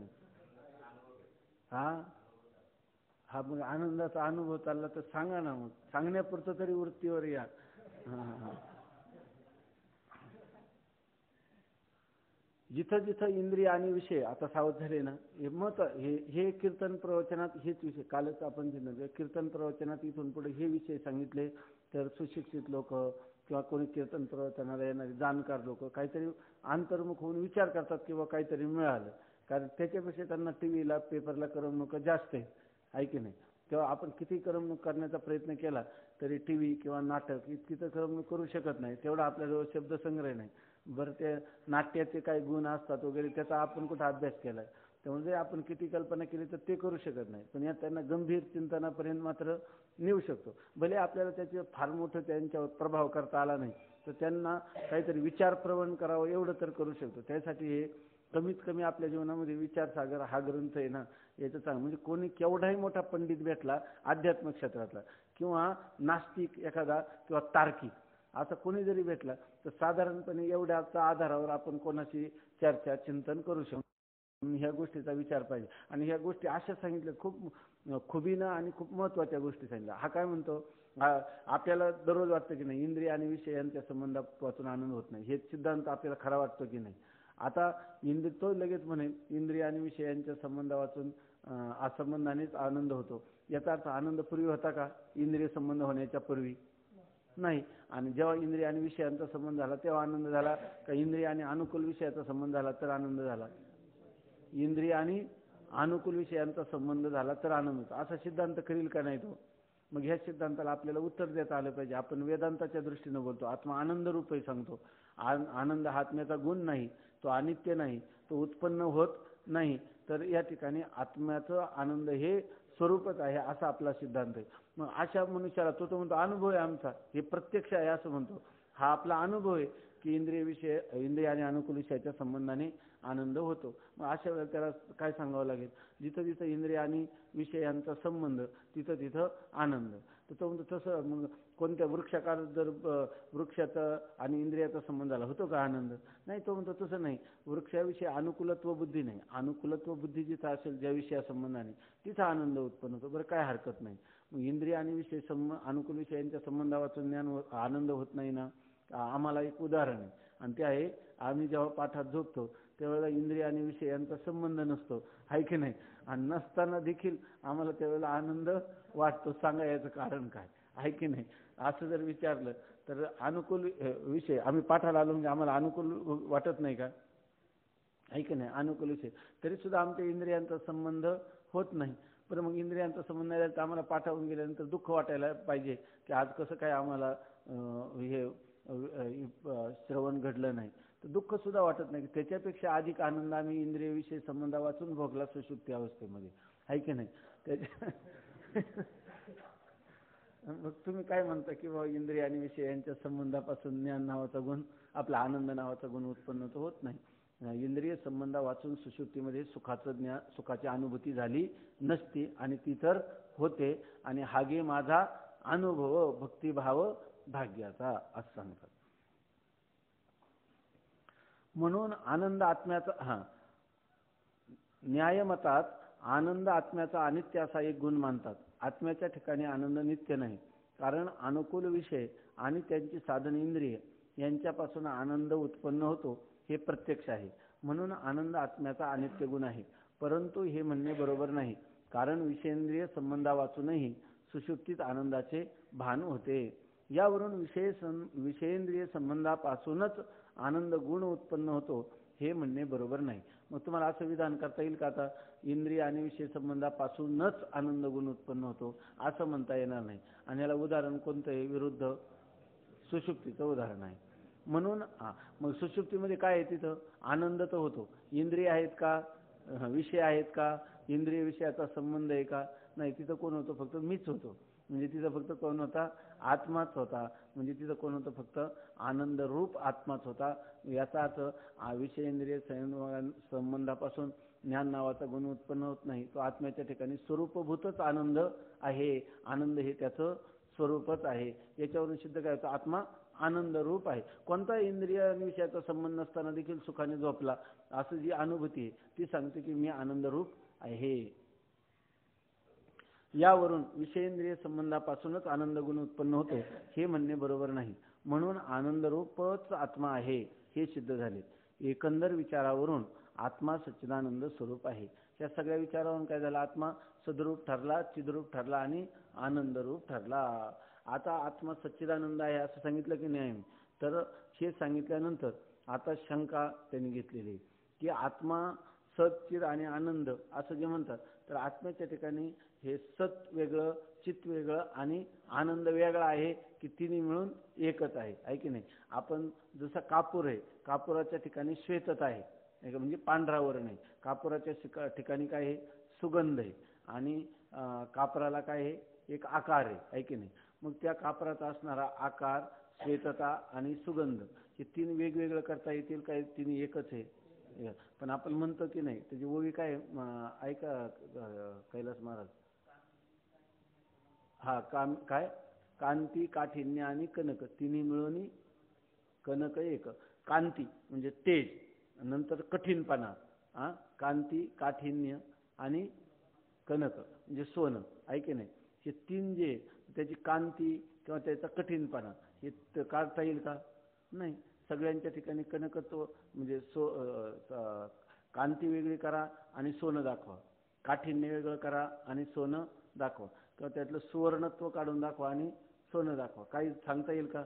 हा मग आनंदाचा अनुभव चालला तर सांगा ना, मग सांगण्यापुरतं तरी वृत्तीवर या. जिथं जिथं इंद्रिय आणि विषय आता सावध झाले ना, हे मत हे कीर्तन प्रवचनात हेच विषय, कालच आपण कीर्तन प्रवचनात इथून पुढे हे विषय सांगितले तर सुशिक्षित लोक किंवा कोणी कीर्तन प्रवचनाला येणारे जाणकार लोक काहीतरी अंतर्मुख होऊन विचार करतात किंवा काहीतरी मिळालं, कारण त्याच्यापेक्षा त्यांना टीव्हीला पेपरला करमणूक जास्त आहे की नाही. तेव्हा आपण किती करमणूक करण्याचा प्रयत्न केला तरी टीव्ही किंवा नाटक इतकी तर करमणूक करू शकत नाही, तेवढा आपल्याजवळ शब्दसंग्रह नाही. बरं ते नाट्याचे काही गुण असतात वगैरे त्याचा आपण कुठं अभ्यास केलाय, त्यामुळे आपण किती कल्पना केली तर ते करू शकत नाही. पण या त्यांना गंभीर चिंतनापर्यंत मात्र नेऊ शकतो. भले आपल्याला त्याचे फार मोठं त्यांच्यावर प्रभाव करता आला नाही तर त्यांना काहीतरी विचारप्रवण करावं एवढं तर करू शकतो. त्यासाठी हे कमीत कमी आपल्या जीवनामध्ये विचारसागर हा ग्रंथ आहे ना, याचं चांगलं म्हणजे कोणी केवढाही मोठा पंडित भेटला आध्यात्मिक क्षेत्रातला किंवा नास्तिक एखादा किंवा तार्किक असं कोणी जरी भेटला तर साधारणपणे एवढ्याच्या आधारावर आपण कोणाशी चर्चा चिंतन करू शकतो. ह्या गोष्टीचा विचार पाहिजे. आणि ह्या गोष्टी अशा सांगितल्या खूप खुबीनं आणि खूप महत्वाच्या गोष्टी सांगितल्या. हा काय म्हणतो, आपल्याला दररोज वाटतं की नाही इंद्रिय आणि विषय यांच्या संबंधापासून आनंद होत नाही, हे सिद्धांत आपल्याला खरा वाटतो की नाही. आता तो लगेच म्हणे इंद्रिय आणि विषय यांच्या संबंधा वाचून असंबंधानेच आनंद होतो. याचा अर्थ आनंद पूर्वी होता का, इंद्रिय संबंध होण्याच्या पूर्वी नाही. आणि जेव्हा इंद्रिय आणि विषयांचा संबंध झाला तेव्हा आनंद झाला का, इंद्रिय आणि अनुकूल विषयाचा संबंध झाला तर आनंद झाला, इंद्रिय आणि अनुकूल विषयांचा संबंध झाला तर आनंद होतो, असा सिद्धांत करील का नाही तो. मग ह्या सिद्धांताला आपल्याला उत्तर देता आलं पाहिजे. आपण वेदांताच्या दृष्टीने बोलतो, आत्मा आनंद रूपही सांगतो. आनंद हा आत्म्याचा गुण नाही, तो अनित्य नाही, तो उत्पन्न होत नाही, तर या ठिकाणी आत्म्याचं आनंद हे स्वरूपच आहे असा आपला सिद्धांत आहे. मग अशा मनुष्याला तो म्हणतो अनुभव आहे आमचा, हे प्रत्यक्ष आहे असं म्हणतो. हा आपला अनुभव आहे की इंद्रिय आणि अनुकूल विषयाच्या संबंधाने आनंद होतो. मग अशा वेळेला त्याला काय सांगावं लागेल? जिथं जिथं इंद्रिय आणि विषय यांचा संबंध तिथं तिथं आनंद. तर तो म्हणतो तसं मग कोणत्या वृक्षाकार जर वृक्षाचा आणि इंद्रियाचा संबंध आला होतो का आनंद? नाही. तो म्हणतो तसं नाही. वृक्षाविषयी अनुकूलत्व बुद्धी नाही. अनुकूलत्व बुद्धी जिथं असेल ज्या विषया संबंधाने तिथं आनंद उत्पन्न होतो. बरं काय हरकत नाही. मग इंद्रिय आणि विषय अनुकूल विषयांच्या संबंधावाचून ज्ञान आनंद होत नाही ना? आम्हाला एक उदाहरण आहे आणि ते आहे आम्ही जेव्हा पाठात झोपतो त्यावेळेला इंद्रिय आणि विषय यांचा संबंध नसतो, आहे की नाही? आणि नसताना देखील आम्हाला त्यावेळेला आनंद वाटतो. सांगा याचं कारण काय, आहे की नाही? असं जर विचारलं तर अनुकूल विषय आम्ही पाठाला आलो म्हणजे आम्हाला अनुकूल वाटत नाही का, आहे की नाही? अनुकूल विषय तरी सुद्धा आमच्या इंद्रियांचा संबंध होत नाही. पण मग इंद्रियांचा संबंध नाही तर आम्हाला पाठावून गेल्यानंतर दुःख वाटायला पाहिजे की आज कसं काय आम्हाला हे श्रवण घडलं नाही, तर दुःख सुद्धा वाटत नाही. त्याच्यापेक्षा अधिक आनंद आम्ही इंद्रिय विषय संबंध वाचून भोगला सुषुप्ती अवस्थेमध्ये, आहे की नाही? त्याच्या मग तुम्ही काय म्हणता की बाबा इंद्रिय आणि विषय यांच्या संबंधापासून ज्ञान नावाचा गुण, आपला आनंद नावाचा गुण उत्पन्न तर होत नाही. इंद्रिय संबंधा वाचून सुषुप्तीमध्ये सुखाचं ज्ञान, सुखाची अनुभूती झाली नसती आणि ती तर होते. आणि हागे माझा अनुभव भक्तिभाव भाग्याचा असं सांगतात. म्हणून आनंद आत्म्याचा न्यायमतात आनंद आत्म्याचा अनित्य असा एक गुण मानतात. आत्म्याच्या ठिकाणी आनंद नित्य नाही, कारण अनुकूल विषय आणि त्यांची साधन इंद्रिय यांच्यापासून आनंद उत्पन्न होतो हे प्रत्यक्ष आहे. म्हणून आनंद आत्म्याचा अनित्य गुण आहे. परंतु हे म्हणणे बरोबर नाही, कारण विषयेंद्रिय संबंधावाचूनही सुषुप्तीत आनंदाचे भान होते. यावरून विषयेंद्रिय संबंधापासूनच आनंद गुण उत्पन्न होतो हे म्हणणे बरोबर नाही. मग तुम्हाला असं विधान करता येईल का आता इंद्रिय आणि विषय संबंधापासूनच आनंद गुण उत्पन्न होतो असं म्हणता येणार नाही. आणि याला उदाहरण कोणतं आहे? विरुद्ध सुषुप्तीचं उदाहरण आहे. म्हणून मग सुषुप्तीमध्ये काय आहे? तिथं आनंद तर होतो. इंद्रिय आहेत का? विषय आहेत का? इंद्रिय विषयाचा संबंध आहे का? नाही. तिथं कोण होतं? फक्त मीच होतो. म्हणजे तिथं फक्त कोण होता? आत्माच होता. म्हणजे तिथं कोण होतं? फक्त आनंद रूप आत्माच होता. याचा अर्थ विषय इंद्रिय संबंधापासून ज्ञान नावाचा गुण उत्पन्न होत नाही. तो आत्म्याच्या ठिकाणी स्वरूपभूतच आनंद आहे. आनंद हे त्याचं स्वरूपच आहे. याच्यावरून सिद्ध काय होतं? आत्मा आनंद रूप आहे. कोणता इंद्रिय आणि विषयाचा संबंध नसताना देखील सुखाने झोपला असं जी अनुभूती आहे ती सांगते की मी आनंद रूप आहे. यावरून विषयेंद्रिय संबंधापासूनच आनंद गुण उत्पन्न होतो हे म्हणणे बरोबर नाही. म्हणून आनंद रूपच आत्मा आहे हे सिद्ध झाले. एकंदर विचारावरून आत्मा सच्चिदानंद स्वरूप आहे. या सगळ्या विचारावरून काय झालं? आत्मा सद्रूप ठरला, चिद्रूप ठरला आणि आनंद रूप ठरला. आता आत्मा सच्चिदानंद आहे असं सांगितलं की नाही? तर हे सांगितल्यानंतर आता शंका त्यांनी घेतलेली आहे की आत्मा सच्चिद आणि आनंद असं जे म्हणतात, तर आत्म्याच्या ठिकाणी हे सत वेगळं, चित वेगळं आणि आनंद वेगळा आहे की तिन्ही मिळून एकच आहे, आहे की नाही? आपण जसा कापूर आहे, कापुराच्या ठिकाणी श्वेतता आहे, म्हणजे पांढरा वर्ण आहे. कापुराच्या ठिकाणी काय आहे? सुगंध आहे. आणि कापराला काय आहे? एक आकार आहे की नाही? मग त्या कापराचा असणारा आकार, श्वेतता आणि सुगंध हे तीन वेगवेगळं करता येतील काय? तिन्ही एकच आहे. पण आपण म्हणतो की नाही, त्याची ओवी काय ऐका कैलास महाराज. काय? कांती, काठिन्य आणि कनक तिन्ही मिळून कनक एक. कांती म्हणजे तेज, नंतर कठीणपणा, कांती, काठिन्य आणि कनक म्हणजे सोनं, आहे की नाही? हे तीन जे त्याची कांती किंवा त्याचा कठीणपणा हे काढता येईल का? नाही. सगळ्यांच्या ठिकाणी कनकत्व म्हणजे कांती वेगळी करा आणि सोनं दाखवा, काठिन्य वेगळं करा आणि सोनं दाखवा, किंवा त्यातलं सुवर्णत्व काढून दाखवा आणि सोनं दाखवा. काही सांगता येईल का?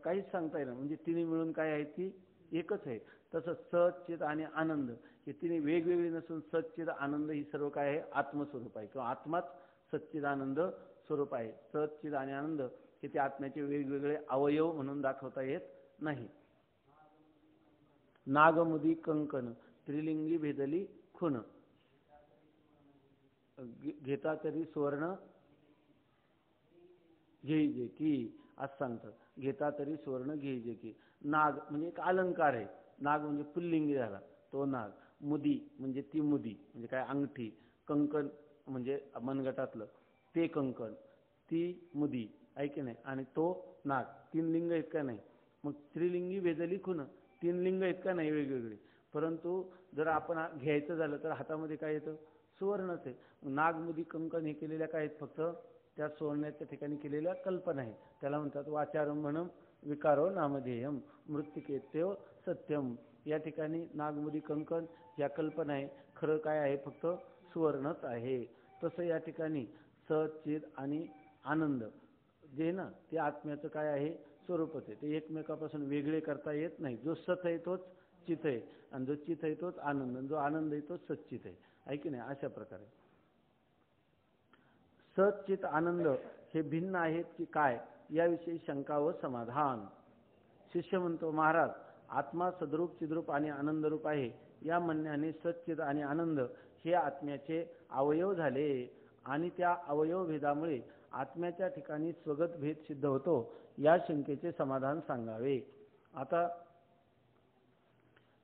काहीच सांगता येईल. म्हणजे तिन्ही मिळून काय आहे? ती एकच आहे. तसं सच्चिद आणि आनंद हे तिन्ही वेगवेगळी नसून सच्चिद आनंद ही सर्व काय आहे? आत्मस्वरूप आहे किंवा आत्माच सच्चिदानंद स्वरूप आहे. सच्चिद आणि आनंद हे ते आत्म्याचे वेगवेगळे अवयव म्हणून दाखवता येत नाही. नागमुदी कंकण त्रिलिंगी भेदली खून, घेता तरी सुवर्ण घेईजे की असं सांगतात. घेता तरी सुवर्ण घेईजे की. नाग म्हणजे एक अलंकार आहे. नाग म्हणजे पुल्लिंगी झाला, तो नाग. मुदी म्हणजे ती मुदी, म्हणजे काय अंगठी. कंकण म्हणजे मनगटातलं ते कंकण, ती मुदी आहे की नाही. आणि तो नाग. 3 लिंग आहेत का नाही. मग स्त्रीलिंगी वेदली खून 3 लिंग आहेत का नाही वेगवेगळे. परंतु जर आपण घ्यायचं झालं तर हातामध्ये काय येतं, सुवर्णच आहे. नाग मुदी कंकण हे केलेल्या काय आहेत, फक्त त्या सुवर्णाच्या ठिकाणी केलेल्या कल्पना आहे. त्याला म्हणतात वाचारंभणम विकारो नामधेयम मृत्तिकेत्यो सत्यम. या ठिकाणी नागमुदी कंकण या कल्पना आहे, खरं काय आहे, फक्त सुवर्णच आहे. तसं या ठिकाणी सचित आणि आनंद जे ना ते आत्म्याचं काय आहे, स्वरूपच आहे. ते एकमेकापासून वेगळे करता येत नाही. जो सत आहे तोच चित आहे, आणि जो चित आहे तोच आनंद, आणि जो आनंद आहे तोच सच्चित आहे की नाही. अशा प्रकारे सचित आनंद हे भिन्न आहेत की काय, याविषयी शंका व समाधान. शिष्य म्हणतो, महाराज, आत्मा सद्रूप चिद्रूप आणि आनंदरूप आहे या म्हणण्याने सच्चित आणि आनंद हे आत्म्याचे अवयव झाले, आणि त्या अवयव भेदामुळे आत्म्याच्या ठिकाणी स्वगत भेद सिद्ध होतो. या शंकेचे समाधान सांगावे. आता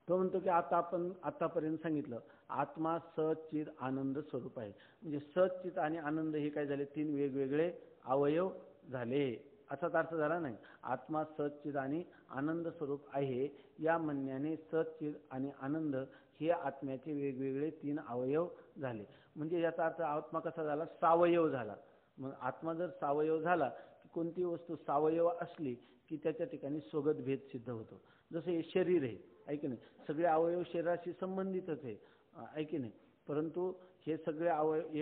तो म्हणतो की आता आपण आतापर्यंत सांगितलं आत्मा सचित आनंद स्वरूप आहे. म्हणजे सचित आणि आनंद हे काय झाले, 3 वेगवेगळे अवयव झाले, असाच अर्थ झाला नाही. आत्मा सचित आणि आनंद स्वरूप आहे या म्हणण्याने सचित आणि आनंद हे आत्म्याचे वेगवेगळे 3 अवयव झाले. म्हणजे याचा अर्थ आत्मा कसा झाला, सावयव झाला. मग आत्मा जर सावयव झाला की कोणती वस्तू सावयव असली की त्याच्या ठिकाणी स्वगत भेद सिद्ध होतो. जसे हे शरीर आहे की नाही, सगळे अवयव शरीराशी संबंधितच आहे की नाही. परंतु हे सगळे अवयव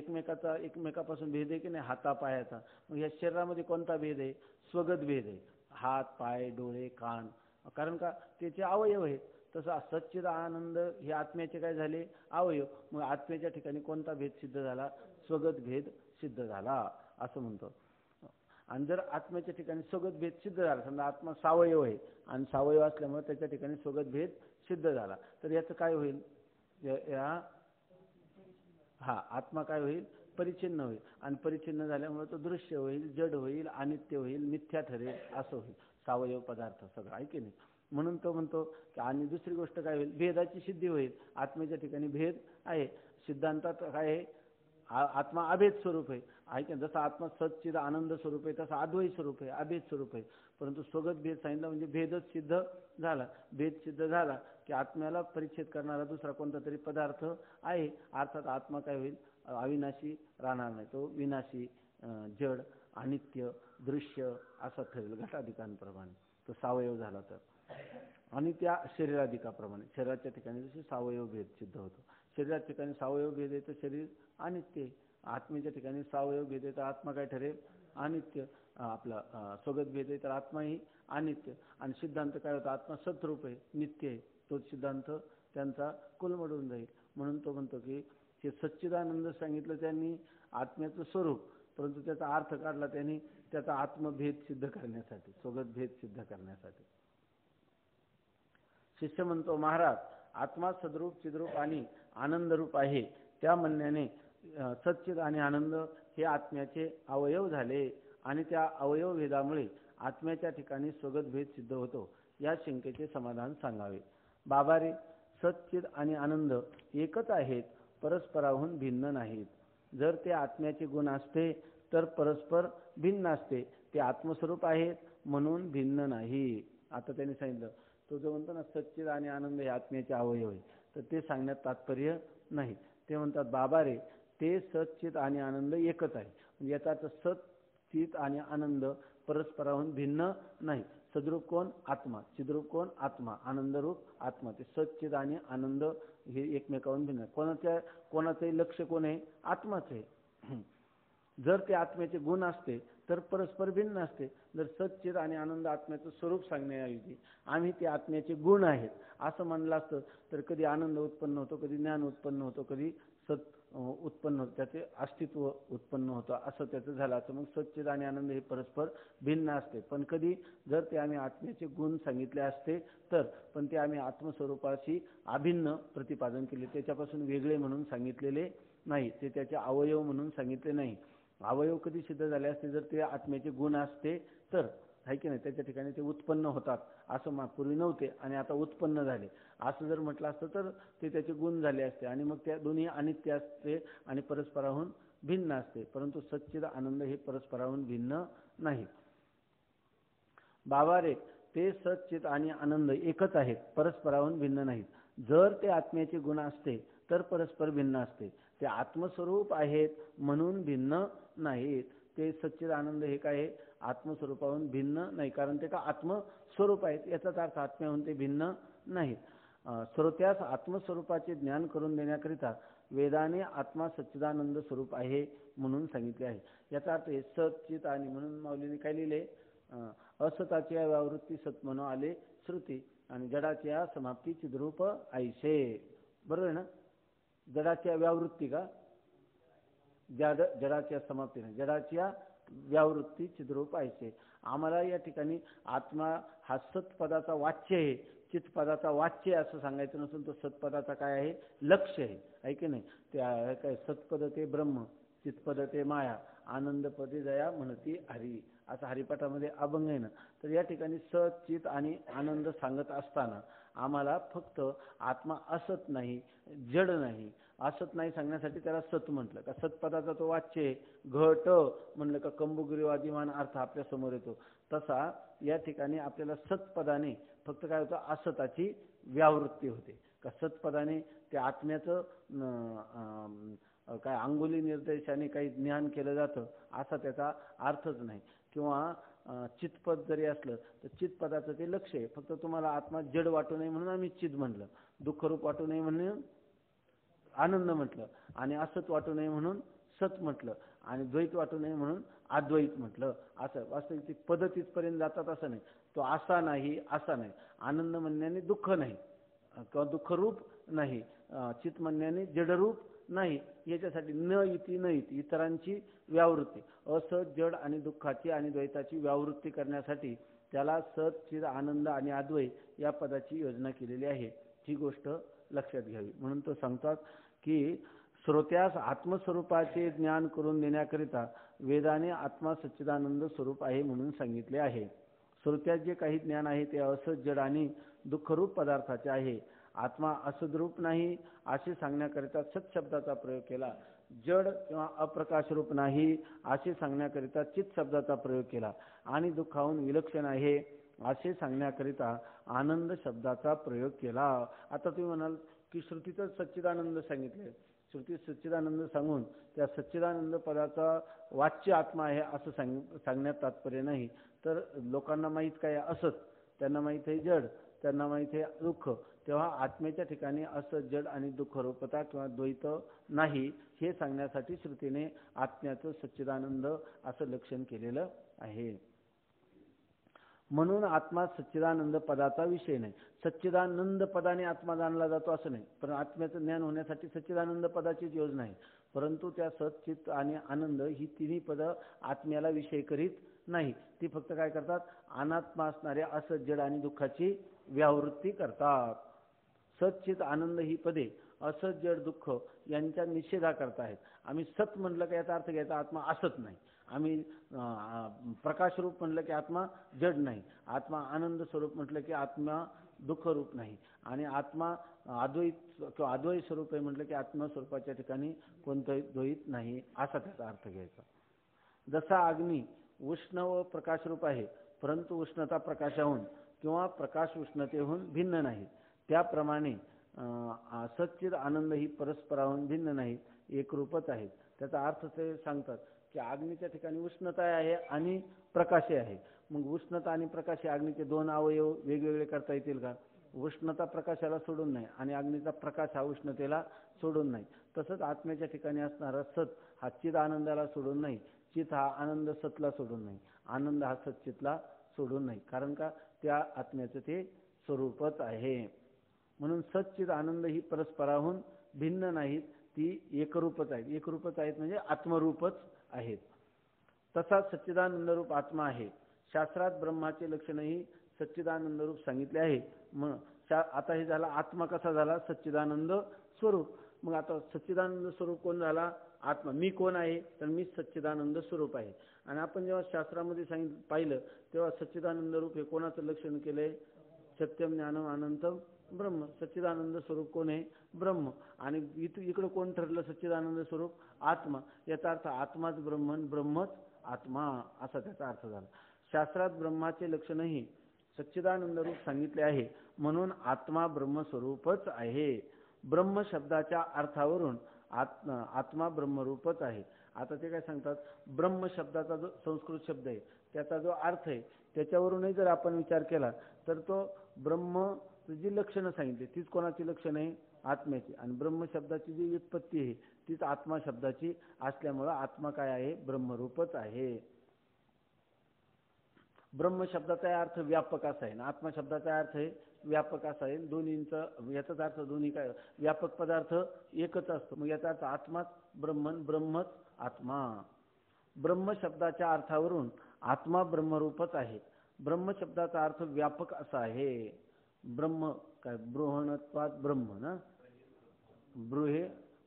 एकमेकापासून भेद आहे की नाही, हातापायाचा. मग या शरीरामध्ये कोणता भेद आहे, स्वगत भेद आहे. हात पाय डोळे कान, कारण का त्याचे अवयव आहेत. तसं सच्चिद आनंद हे आत्म्याचे काय झाले, अवयव. मग आत्म्याच्या ठिकाणी कोणता भेद सिद्ध झाला, स्वगत भेद सिद्ध झाला असं म्हणतो. आणि जर आत्म्याच्या ठिकाणी स्वगत भेद सिद्ध झाला, समजा आत्मा सावयव आहे आणि सावयव असल्यामुळे त्याच्या ठिकाणी स्वगत भेद सिद्ध झाला, तर याचं काय होईल, आत्मा काय होईल, परिचिन्न होईल. आणि परिचिन्न झाल्यामुळे तो दृश्य होईल, जड होईल, अनित्य होईल, मिथ्या ठरेल, असं होईल सावयव पदार्थ सगळं, आहे की नाही. म्हणून तो म्हणतो की आणि दुसरी गोष्ट काय होईल, भेदाची सिद्धी होईल. आत्म्याच्या ठिकाणी भेद आहे. सिद्धांतात काय आहे, आत्मा अभेद स्वरूप आहे की. जसा आत्मा सच्चिद आनंद स्वरूप आहे तसा अद्वैत स्वरूप आहे, अभेद स्वरूप आहे. परंतु स्वगत भेद सांगितलं म्हणजे भेदच सिद्ध झाला. भेद सिद्ध झाला की आत्म्याला परिच्छेद करणारा दुसरा कोणता तरी पदार्थ आहे. अर्थात आत्मा काय होईल, अविनाशी राहणार नाही, तो विनाशी, जड, अनित्य, दृश्य असा ठरेल घटाधिकांप्रमाणे. तो सावयव झाला तर. आणि त्या शरीराधिकाप्रमाणे शरीराच्या ठिकाणी जसे सावयव भेद सिद्ध होतो. शरीराच्या ठिकाणी सावयव भेद आहे तर शरीर अनित्य. आत्म्याच्या ठिकाणी सावयव भेद आहे तर आत्मा काय ठरेल, अनित्य. आपला स्वगत भेद आहे तर आत्माही अनित्य. आणि सिद्धांत काय होता, आत्मा सतरूप आहे, नित्य आहे. तोच सिद्धांत त्यांचा कोलमडून जाईल. म्हणून तो म्हणतो की हे सच्चिदानंद सांगितलं त्यांनी आत्म्याचं स्वरूप, परंतु त्याचा अर्थ काढला त्यांनी त्याचा आत्मभेद सिद्ध करण्यासाठी, स्वगत भेद सिद्ध करण्यासाठी. शिष्य म्हणतो, महाराज, आत्मा सद्रूप चिद्रूप आणि आनंदरूप आहे त्या म्हणण्याने सच्चिद आणि आनंद हे आत्म्याचे अवयव झाले, आणि त्या अवयव भेदामुळे आत्म्याच्या ठिकाणी स्वगत भेद सिद्ध होतो. या शंकेचे समाधान सांगावे. बाबा रे, सच्चिद आणि आनंद एकच आहेत, परस्पराहून भिन्न नाहीत. जर ते आत्म्याचे गुण असते तर परस्पर भिन्न असते. ते आत्मस्वरूप आहेत म्हणून भिन्न नाही. आता त्यांनी सांगितलं, तो जो म्हणतो ना सच्चिद आणि आनंद हे आत्म्याचे अवयव आहे, तर ते सांगण्यात तात्पर्य नाही. ते म्हणतात, बाबा रे, ते सच्चिद आणि आनंद एकच आहे. म्हणजे याचा अर्थ सच्चिद आणि आनंद परस्पराहून भिन्न नाही. सद्रूप कोण, आत्मा. चिद्रूप कोण, आत्मा. आनंदरूप आत्मा. ते सच्चिद आणि आनंद हे एकमेकाहून भिन्न. कोणाचंही लक्ष कोण आहे, आत्माच आहे. जर ते आत्म्याचे गुण असते तर परस्पर भिन्न असते. जर सच्चिद आणि आनंद आत्म्याचं स्वरूप सांगण्याऐवजी आम्ही ते आत्म्याचे गुण आहेत असं म्हणलं असतं तर कधी आनंद उत्पन्न होतो, कधी ज्ञान उत्पन्न होतो, कधी सत उत्पन्न होतं, त्याचे अस्तित्व उत्पन्न होतं, असं त्याचं झालं असं. मग सच्चिद आणि आनंद हे परस्पर भिन्न असते. पण कधी जर ते आम्ही आत्म्याचे गुण सांगितले असते तर, पण ते आम्ही आत्मस्वरूपाशी अभिन्न प्रतिपादन केले, त्याच्यापासून वेगळे म्हणून सांगितलेले नाही, ते त्याचे अवयव म्हणून सांगितले नाही. अवयव कधी सिद्ध झाले असते, जर ते आत्म्याचे गुण असते तर, आहे की नाही, त्याच्या ठिकाणी ते उत्पन्न होतात असं पूर्वी नव्हते आणि आता उत्पन्न झाले असं जर म्हटलं असतं तर ते त्याचे गुण झाले असते आणि मग त्या दोन्ही अनित्य असते आणि परस्पराहून भिन्न असते. परंतु सच्चिद आनंद हे परस्पराहून भिन्न नाही. बाबा रे, ते सच्चित आणि आनंद एकच आहेत, परस्पराहून भिन्न नाहीत. जर ते आत्म्याचे गुण असते तर परस्पर भिन्न असते. ते आत्मस्वरूप आहेत म्हणून भिन्न नाहीत. ते सच्चिद आनंद हे काय आत्मस्वरूपाहून भिन्न नाही, कारण ते का आत्मस्वरूप आहेत, याचाच अर्थ आत्म्याहून ते भिन्न नाहीत. श्रोत्यास आत्मस्वरूपाचे ज्ञान करून देण्याकरिता वेदाने आत्मा सच्चिदानंद स्वरूप आहे म्हणून सांगितले आहे. याचा अर्थ सच्चित आणि म्हणून माऊलीने काय लिहिले, असताची व्यावृत्ती सत म्हणून आले श्रुती आणि जडाच्या समाप्ती चिद्रूप ऐशे. बरोबर आहे ना? जडाच्या व्यावृत्ती का जडाच्या समाप्ती नाही, जडाच्या व्यावृत्ती चिद्रूप ऐशे. आम्हाला या ठिकाणी आत्मा हा सत्पदाचा वाच्य आहे, चित्पदाचा वाच्य असं सांगायचं नसून तो सत्पदाचा काय आहे, लक्ष्य आहे की नाही. ते काय सत्पद ते ब्रह्म, चित्पद ते माया, आनंदपदे दया म्हणती हरी, असं हरिपाठामध्ये अभंग आहे ना. तर या ठिकाणी सत चित आणि आनंद सांगत असताना आम्हाला फक्त आत्मा असत नाही, जड नाही, असत नाही सांगण्यासाठी त्याला सत म्हटलं का सत्पदाचा तो वाच्य आहे. घट म्हणलं का कंबुगिरीवादिमान अर्थ आपल्या समोर येतो. तसा या ठिकाणी आपल्याला सत्पदाने फक्त काय होतं, असताची व्यावृत्ती होते. का सत्पदाने ते आत्म्याचं काय अंगुली निर्देशाने काही ज्ञान केलं जातं असा त्याचा अर्थच नाही. किंवा चितपद जरी असलं तर चितपदाचं ते लक्ष आहे. फक्त तुम्हाला आत्मा जड वाटू नये म्हणून आम्ही चित म्हटलं, दुःखरूप वाटू नये म्हणून आनंद म्हटलं, आणि असत वाटू नये म्हणून सत म्हटलं, आणि द्वैत वाटू नये म्हणून अद्वैत म्हटलं. असं वास्तविक पद तिथपर्यंत जातात असं नाही. तो असा नाही असा नाही, आनंद म्हणण्याने दुःख नाही किंवा दुःखरूप नाही, चित म्हणण्याने जडरूप नाही. याच्यासाठी न इति न इति इतरांची व्यावृत्ती, असत जड आणि दुःखाची आणि द्वैताची व्यावृत्ती करण्यासाठी त्याला सत चिद आनंद आणि अद्वैत या पदाची योजना केलेली आहे. ही गोष्ट लक्षात घ्यावी. म्हणून तो सांगतात की श्रोत्यास आत्मस्वरूपाचे ज्ञान करून देण्याकरिता वेदाने आत्मा सच्चिदानंद स्वरूप आहे म्हणून सांगितले आहे. श्रोत्यास जे काही ज्ञान आहे ते असत जड आणि दुःखरूप पदार्थाचे आहे. आत्मा असद्रूप नाही असे सांगण्याकरिता सत शब्दाचा प्रयोग केला. जड किंवा अप्रकाश रूप नाही असे सांगण्याकरिता चित शब्दाचा प्रयोग केला. आणि दुःखाहून विलक्षण आहे असे सांगण्याकरिता आनंद शब्दाचा प्रयोग केला. आता तुम्ही म्हणाल की श्रुतीतच सच्चिदानंद सांगितले, श्रुती सच्चिदानंद सांगून त्या सच्चिदानंद पदाचा वाच्य आत्मा आहे असं सांगण्यात तात्पर्य नाही. तर लोकांना माहीत काय असत, त्यांना माहीत आहे जड, त्यांना माहीत आहे दुःख. तेव्हा आत्म्याच्या ठिकाणी असं जड आणि दुःख रूपता किंवा द्वैत नाही हे सांगण्यासाठी श्रुतीने आत्म्याचं सच्चिदानंद असं लक्षण केलेलं आहे. म्हणून आत्मा सच्चिदानंद पदाचा विषय नाही. सच्चिदानंद पदाने आत्मा जाणला जातो असं नाही, पण आत्म्याचं ज्ञान होण्यासाठी सच्चिदानंद पदाचीच योजना आहे. परंतु त्या सच्चित आणि आनंद ही तिन्ही पदं आत्म्याला विषय करीत नाही. ती फक्त काय करतात, अनात्मा असणाऱ्या असत जड आणि दुःखाची व्यावृत्ती करतात. सच्चित आनंद ही पदे असत जड दुःख यांच्या निषेधा करता आहेत. आम्ही सत म्हटलं की याचा अर्थ घ्यायचा आत्मा असत नाही, आम्ही प्रकाश रूप म्हटलं की आत्मा जड नाही, आत्मा आनंद स्वरूप म्हटलं की आत्मा दुःख रूप नाही, आणि आत्मा अद्वैत किंवा अद्वैत स्वरूप आहे म्हटलं की आत्मस्वरूपाच्या ठिकाणी कोणतंही द्वैत नाही असा त्याचा अर्थ घ्यायचा. जसा अग्नी उष्ण व प्रकाश रूप आहे, परंतु उष्णता प्रकाशाहून किंवा प्रकाश उष्णतेहून भिन्न नाही, त्याप्रमाणे सच्चिद आनंद ही परस्पराहून भिन्न नाही, एकरूपच आहेत. त्याचा अर्थ ते सांगतात की अग्नीच्या ठिकाणी उष्णता आहे आणि प्रकाश आहे. मग उष्णता आणि प्रकाश अग्नीचे दोन अवयव वेगवेगळे करता येतील का? उष्णता प्रकाशाला सोडून नाही आणि अग्नीचा प्रकाश हा उष्णतेला सोडून नाही. तसंच आत्म्याच्या ठिकाणी असणारा सत हा चिद आनंदाला सोडून नाही, चित हा आनंद सतला सोडून नाही, आनंद हा सच्चितला सोडून नाही. कारण का, त्या आत्म्याचं ते स्वरूपच आहे. म्हणून सच्चिद आनंद ही परस्पराहून भिन्न नाहीत, ती एकरूपच आहेत. एकरूपच आहेत म्हणजे आत्मरूपच आहेत. तसाच सच्चिदानंद रूप आत्मा आहे. शास्त्रात ब्रह्माचे लक्षणही सच्चिदानंद रूप सांगितले आहे. मग आता हे झाला आत्मा कसा झाला, सच्चिदानंद स्वरूप. मग आता सच्चिदानंद स्वरूप कोण झाला? आत्मा. मी कोण आहे? तर मी सच्चिदानंद स्वरूप आहे. आणि आपण जेव्हा शास्त्रामध्ये पाहिलं तेव्हा सच्चिदानंद रूप हे कोणाचं लक्षण केलंय? सत्यम ज्ञानम अनंतम ब्रह्म. सच्चिदानंद स्वरूप कोण आहे? ब्रह्म. आणि इकडं कोण ठरलं सच्चिदानंद स्वरूप? आत्मा. याचा अर्थ आत्माच ब्रह्म, ब्रह्मच आत्मा, असा त्याचा अर्थ झाला. शास्त्रात ब्रह्माचे लक्षणही सच्चिदानंद रूप सांगितले आहे, म्हणून आत्मा ब्रह्मस्वरूपच आहे. ब्रह्म शब्दाच्या अर्थावरून आत्मा ब्रह्मरूपच आहे. आता ते काय सांगतात? ब्रह्म शब्दाचा जो संस्कृत शब्द आहे त्याचा जो अर्थ आहे त्याच्यावरूनही जर आपण विचार केला तर तो ब्रह्म जी लक्षणं सांगितली तीच कोणाची लक्षणं आहे? आत्म्याची. आणि ब्रह्म शब्दाची जी व्युत्पत्ती आहे तीच आत्मा शब्दाची असल्यामुळं आत्मा काय आहे? ब्रह्मरूपच आहे. ब्रह्म शब्दाचा अर्थ व्यापक असा आहे, आत्मा शब्दाचा अर्थ आहे व्यापक असा आहे. दोन्हींचा याचाच अर्थ दोन्ही काय? व्यापक पदार्थ एकच असतो. मग याचा अर्थ आत्माच ब्रह्मन, ब्रह्मच आत्मा. ब्रह्म शब्दाच्या अर्थावरून आत्मा ब्रह्मरूपच आहे. ब्रह्म शब्दाचा अर्थ व्यापक असा आहे. ब्रह्म काय? बृहणत्वात ब्रह्म ना,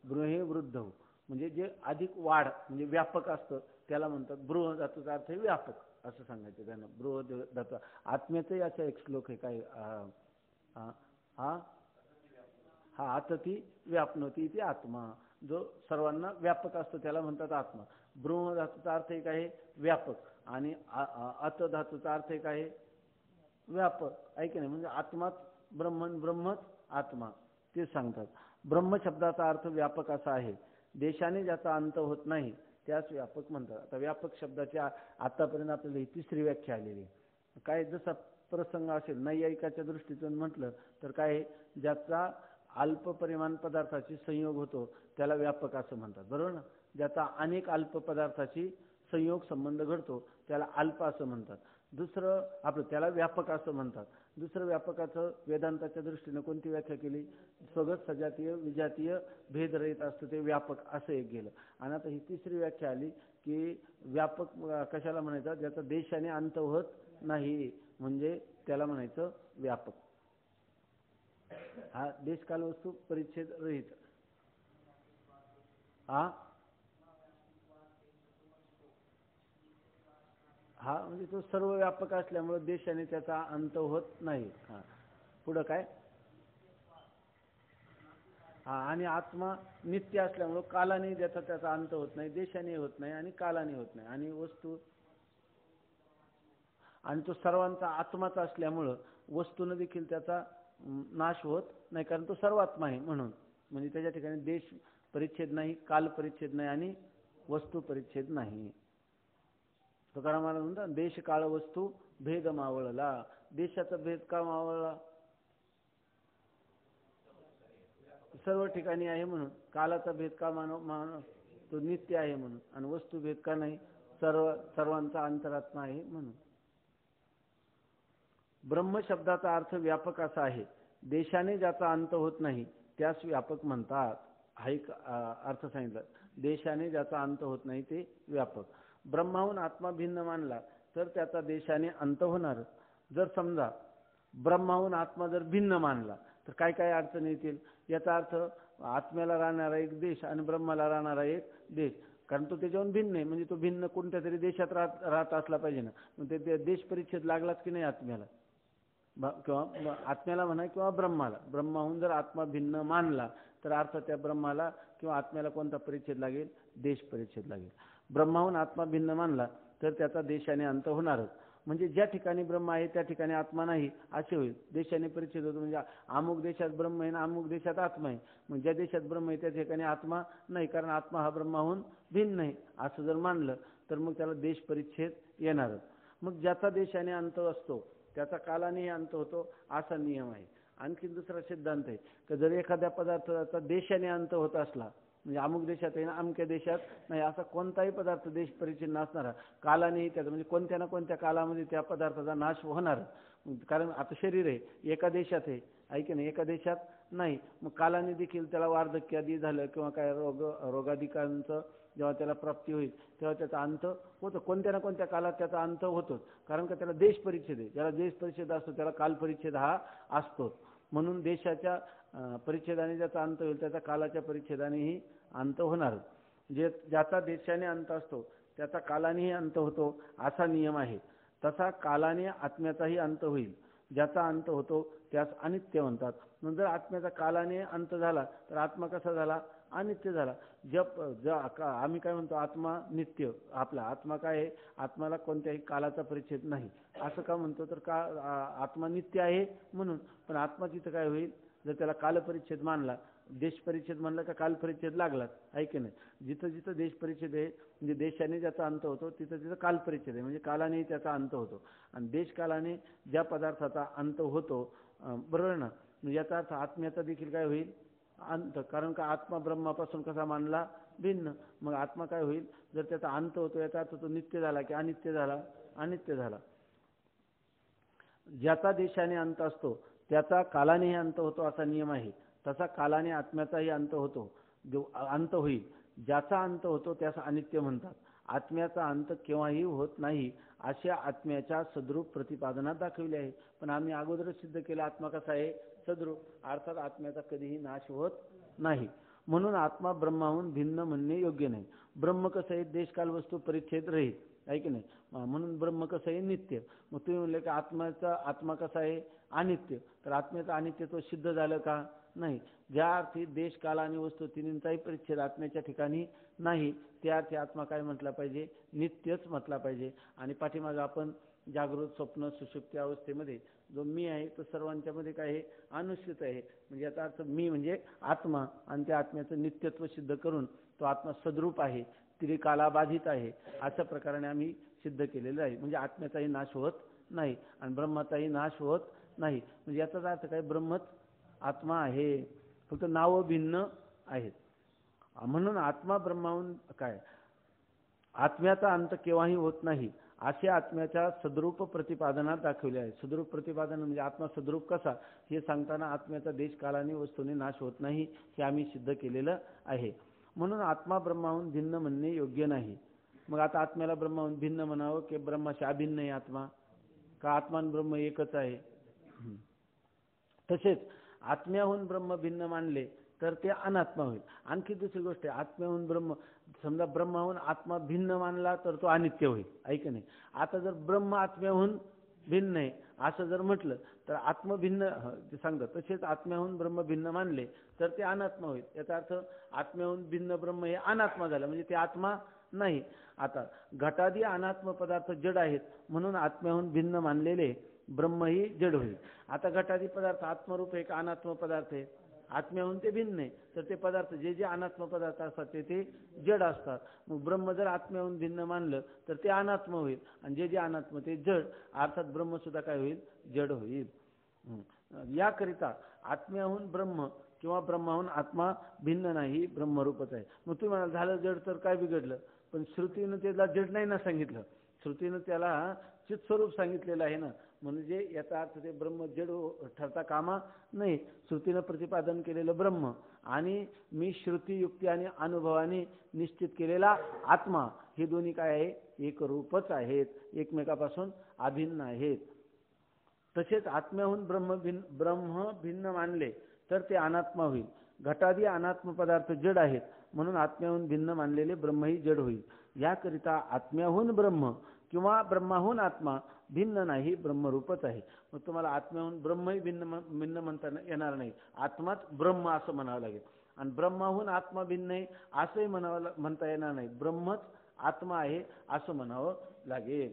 बृहे वृद्ध, म्हणजे जे अधिक वाढ म्हणजे व्यापक असतं त्याला म्हणतात. बृह धातूचा अर्थ व्यापक असं सांगायचं त्यांना. बृह धातू आत्म्याचाही असा एक श्लोक आहे काय? हा आतती व्यापनोती ती आत्मा, जो सर्वांना व्यापक असतो त्याला म्हणतात आत्मा. बृह धातूचा अर्थ एक आहे व्यापक, आणि अत धातूचा अर्थ एक आहे व्यापक, ऐक नाही. म्हणजे आत्माच ब्रह्मन, ब्रह्मच आत्मा, ते सांगतात. ब्रह्म शब्दाचा अर्थ व्यापक असा आहे. देशाने ज्याचा अंत होत नाही त्यास व्यापक म्हणतात. आता व्यापक शब्दाची आतापर्यंत आपल्याला ही तिसरी व्याख्या आलेली आहे. काय जसा प्रसंग असेल नैयायिकाच्या दृष्टीतून म्हटलं तर काय? ज्याचा अल्प परिमाण पदार्थाची संयोग होतो त्याला व्यापक असं म्हणतात, बरोबर ना? ज्याचा अनेक अल्प पदार्थाची संयोग संबंध घडतो त्याला अल्प असं म्हणतात. दुसरं आपलं त्याला व्यापक असं म्हणतात. दुसरं व्यापकाचं वेदांताच्या दृष्टीने कोणती व्याख्या केली? स्वगत सजातीय विजातीय भेदरहित असतं ते व्यापक असं एक गेलं. आणि आता ही तिसरी व्याख्या आली की व्यापक कशाला म्हणायचं? ज्याचा देशाने अंत होत नाही म्हणजे त्याला म्हणायचं व्यापक. हा देशकाल वस्तू परिच्छेद रहित. हा म्हणजे तो सर्व व्यापक असल्यामुळे देशाने त्याचा अंत होत नाही. पुढं काय? आणि आत्मा नित्य असल्यामुळे कालाने त्याचा अंत होत नाही, देशाने होत नाही आणि कालाने होत नाही. आणि वस्तू, आणि तो सर्वांचा आत्माच असल्यामुळं वस्तूने देखील त्याचा नाश होत नाही, कारण तो सर्वात्मा आहे म्हणून. म्हणजे त्याच्या ठिकाणी देश परिच्छेद नाही, काल परिच्छेद नाही आणि वस्तू परिच्छेद नाही. तुकाराम महाराज म्हणतात देश काळ वस्तू भेद मावळला. देशाचा भेद का मावळला? सर्व ठिकाणी आहे म्हणून. कालाचा भेद का तो नित्य आहे म्हणून. आणि वस्तू भेद का नाही? सर्वांचा अंतरात्मा आहे म्हणून. ब्रह्म शब्दाचा अर्थ व्यापक असा आहे. देशाने ज्याचा अंत होत नाही त्यास व्यापक म्हणतात. हा एक अर्थ सांगितला. देशाने ज्याचा अंत होत नाही ते व्यापक. ब्रह्माहून आत्मा भिन्न मानला तर त्याचा देशाने अंत होणार. जर समजा ब्रह्माहून आत्मा जर भिन्न मानला तर काय काय अडचणी येतील? याचा अर्थ आत्म्याला राहणारा एक देश आणि ब्रह्माला राहणारा एक देश, कारण तो त्याच्याहून भिन्न आहे. म्हणजे तो भिन्न कोणत्या तरी देशात राहत असला पाहिजे ना. मग ते देश परिच्छेद लागलाच की नाही आत्म्याला, किंवा आत्म्याला म्हणा किंवा ब्रह्माला. ब्रह्माहून जर आत्मा भिन्न मानला तर अर्थ त्या ब्रह्माला किंवा आत्म्याला कोणता परिच्छेद लागेल? देश परिच्छेद लागेल. ब्रह्माहून आत्मा भिन्न मानला तर त्याचा देशाने अंत होणारच. म्हणजे ज्या ठिकाणी ब्रह्म आहे त्या ठिकाणी आत्मा नाही असे होईल. देशाने परिच्छेद होतो. म्हणजे अमुक देशात ब्रह्म आहे ना अमुक देशात आत्मा आहे. मग ज्या देशात ब्रह्म आहे त्या ठिकाणी आत्मा नाही, कारण आत्मा हा ब्रह्माहून भिन्न नाही असं जर मानलं तर मग त्याला देश परिच्छेद येणारच. मग ज्याचा देशाने अंत असतो त्याचा कालानेही अंत होतो असा नियम आहे. आणखी दुसरा सिद्धांत आहे की जर एखाद्या पदार्थाचा देशाने अंत होत असला, म्हणजे अमुक देशात आहे ना अमुक्या देशात नाही, असा कोणताही पदार्थ देश परिच्छिन्न असणारा कालानेही त्याचा म्हणजे कोणत्या ना कोणत्या कालामध्ये त्या पदार्थाचा नाश होणार. कारण आता शरीर आहे एका देशात आहे, ऐक नाही, एका देशात नाही. मग कालाने देखील त्याला वार्धक्य आदी झालं किंवा काय रोगाधिकांचं जेव्हा त्याला प्राप्ती होईल तेव्हा त्याचा अंत होतो. कोणत्या ना कोणत्या कालात त्याचा अंत होतोच, कारण का त्याला देश परिच्छेद आहे. ज्याला देश परिच्छेद असतो त्याला काल परिच्छेद हा असतोच. म्हणून देशाच्या परिच्छेदाने ज्याचा अंत होईल त्याचा कालाच्या परिच्छेदानेही अंत होणार. ज्याचा देशाने अंत असतो त्याचा कालानेही अंत होतो असा नियम आहे. तसा कालाने आत्म्याचाही अंत होईल. ज्याचा अंत होतो त्यास अनित्य म्हणतात. म्हणून जर आत्म्याचा कालाने अंत झाला तर आत्मा कसा झाला? अनित्य झाला. आम्ही काय म्हणतो? आत्मा नित्य. आपला आत्मा काय आहे? आत्माला कोणत्याही कालाचा परिच्छेद नाही. असं का म्हणतो? तर आत्मा नित्य आहे म्हणून. पण आत्मा तिथं काय होईल? जर त्याला कालपरिच्छेद मानला, देश परिच्छेद मानला का काल परिच्छेद लागलाच आहे की नाही. जिथं जिथं देश परिच्छेद आहे म्हणजे देशाने ज्याचा अंत होतो तिथं तिथं काल परिच्छेद आहे म्हणजे कालाने त्याचा अंत होतो. आणि देश कालाने ज्या पदार्थाचा अंत होतो, बरोबर ना, याचा अर्थ आत्म्याचा देखील काय होईल? अंत. कारण का आत्मा ब्रह्मापासून कसा मानला? भिन्न. मग आत्मा काय होईल? जर त्याचा अंत होतो याचा अर्थ तो नित्य झाला की अनित्य झाला? अनित्य झाला. ज्याचा देशाने अंत असतो त्याचा कालानेही अंत होतो असा नियम आहे. तसा कालाने आत्म्याचाही अंत होतो, अंत होईल. ज्याचा अंत होतो त्यास अनित्य म्हणतात. आत्म्याचा अंत केव्हाही होत नाही अशा आत्म्याच्या सद्रूप प्रतिपादनात दाखविले आहे. पण आम्ही अगोदरच सिद्ध केला आत्मा कसा आहे? सद्रूप. अर्थात आत्म्याचा कधीही नाश होत नाही. म्हणून आत्मा ब्रह्माहून भिन्न म्हणणे योग्य नाही. ब्रह्म कसं आहे? देशकाल वस्तू परिच्छेद रहित आहे की नाही. म्हणून ब्रह्म कसं आहे? नित्य. मग तुम्ही म्हणले की आत्मा कसा आहे? अनित्य. तर आत्म्याचं अनित्यत्व सिद्ध झालं का? नाही. ज्या अर्थी देश काल आणि वस्तू तिन्हींचाही परिच्छेद आत्म्याच्या ठिकाणी नाही त्या अर्थी आत्मा काय म्हटला पाहिजे? नित्यच म्हटला पाहिजे. आणि पाठीमागे आपण जागृत, स्वप्न, सुषुप्ती अवस्थेमध्ये जो मी आहे तो सर्वांच्या मध्ये काय आहे? अनुस्यूत आहे. म्हणजे याचा अर्थ मी म्हणजे आत्मा आणि त्या आत्म्याचं नित्यत्व सिद्ध करून तो आत्मा सद्रूप आहे, त्रिकालाबाधित आहे अशा प्रकारे आम्ही सिद्ध केलेलं आहे. म्हणजे आत्म्याचाही नाश होत नाही आणि ब्रह्माचाही नाश होत नाही. म्हणजे याचाच अर्थ काय? ब्रह्मच आत्मा आहे, फक्त नाव भिन्न आहेत. म्हणून आत्मा ब्रह्माहून काय? आत्म्याचा अंत केव्हाही होत नाही असे आत्म्याच्या सद्रूप प्रतिपादनात दाखवले आहे. सद्रूप प्रतिपादन म्हणजे आत्मा सद्रूप कसा हे सांगताना आत्म्याचा देश कालाने वस्तूने नाश होत नाही हे आम्ही सिद्ध केलेलं आहे. म्हणून आत्मा ब्रह्माहून भिन्न म्हणणे योग्य नाही. मग आता आत्म्याला ब्रह्माहून भिन्न म्हणावं की ब्रह्माशी अभिन्न आहे आत्मा? का आत्मा आणि ब्रह्म एकच आहे? तसेच आत्म्याहून ब्रह्म भिन्न मानले तर ते अनात्मा होईल. आणखी दुसरी गोष्ट आहे, आत्म्याहून ब्रह्म, समजा ब्रह्माहून आत्मा भिन्न मानला तर तो अनित्य होईल, ऐक नाही. आता जर ब्रह्म आत्म्याहून भिन्न आहे असं जर म्हटलं तर आत्म भिन्न ते सांगतात. तसेच आत्म्याहून ब्रह्म भिन्न मानले तर ते अनात्मा होईल. याचा अर्थ आत्म्याहून भिन्न ब्रह्म हे अनात्मा झालं म्हणजे ते आत्मा नाही. आता घटादी अनात्म पदार्थ जड आहेत म्हणून आत्म्याहून भिन्न मानलेले ब्रह्म ही जड होईल. आता घटादी पदार्थ आत्मरूप आहे का अनात्म पदार्थ आहे? आत्म्याहून ते भिन्न आहे तर ते पदार्थ जे जे अनात्म पदार्थ असतात ते जड असतात. मग ब्रह्म जर आत्म्याहून भिन्न मानलं तर ते अनात्म होईल आणि जे जे अनात्म ते जड, अर्थात ब्रह्म सुद्धा काय होईल? जड होईल. याकरिता आत्म्याहून ब्रह्म किंवा ब्रह्माहून आत्मा भिन्न नाही, ब्रह्मरूपच आहे. मग तुम्ही म्हणाल झालं जड तर काय बिघडलं? पण श्रुतीनं त्याला जड नाही ना सांगितलं, श्रुतीनं त्याला चित्स्वरूप सांगितलेलं आहे ना. म्हणजे याचा अर्थ ते ब्रह्म जड ठरता कामा नाही. श्रुतीनं प्रतिपादन केलेलं ब्रह्म आणि मी श्रुती, युक्ती आणि अनुभवाने निश्चित केलेला आत्मा हे दोन्ही काय आहे? एक रूपच आहेत, एकमेकापासून अभिन्न आहेत. तसेच आत्म्याहून ब्रह्म भिन्न मानले तर ते अनात्मा होईल. घटादी अनात्म पदार्थ जड आहेत म्हणून आत्म्याहून भिन्न मानलेले ब्रह्मही जड होईल. याकरिता आत्म्याहून ब्रह्म किंवा ब्रह्माहून आत्मा भिन्न नाही, ब्रह्मरूपच आहे. मग तुम्हाला आत्म्याहून ब्रह्मही भिन्न म्हणता येणार नाही, आत्माच ब्रह्म असं म्हणावं लागेल. आणि ब्रह्माहून आत्मा भिन्न आहे असंही म्हणता येणार नाही, ब्रह्मच आत्मा आहे असं म्हणावं लागेल.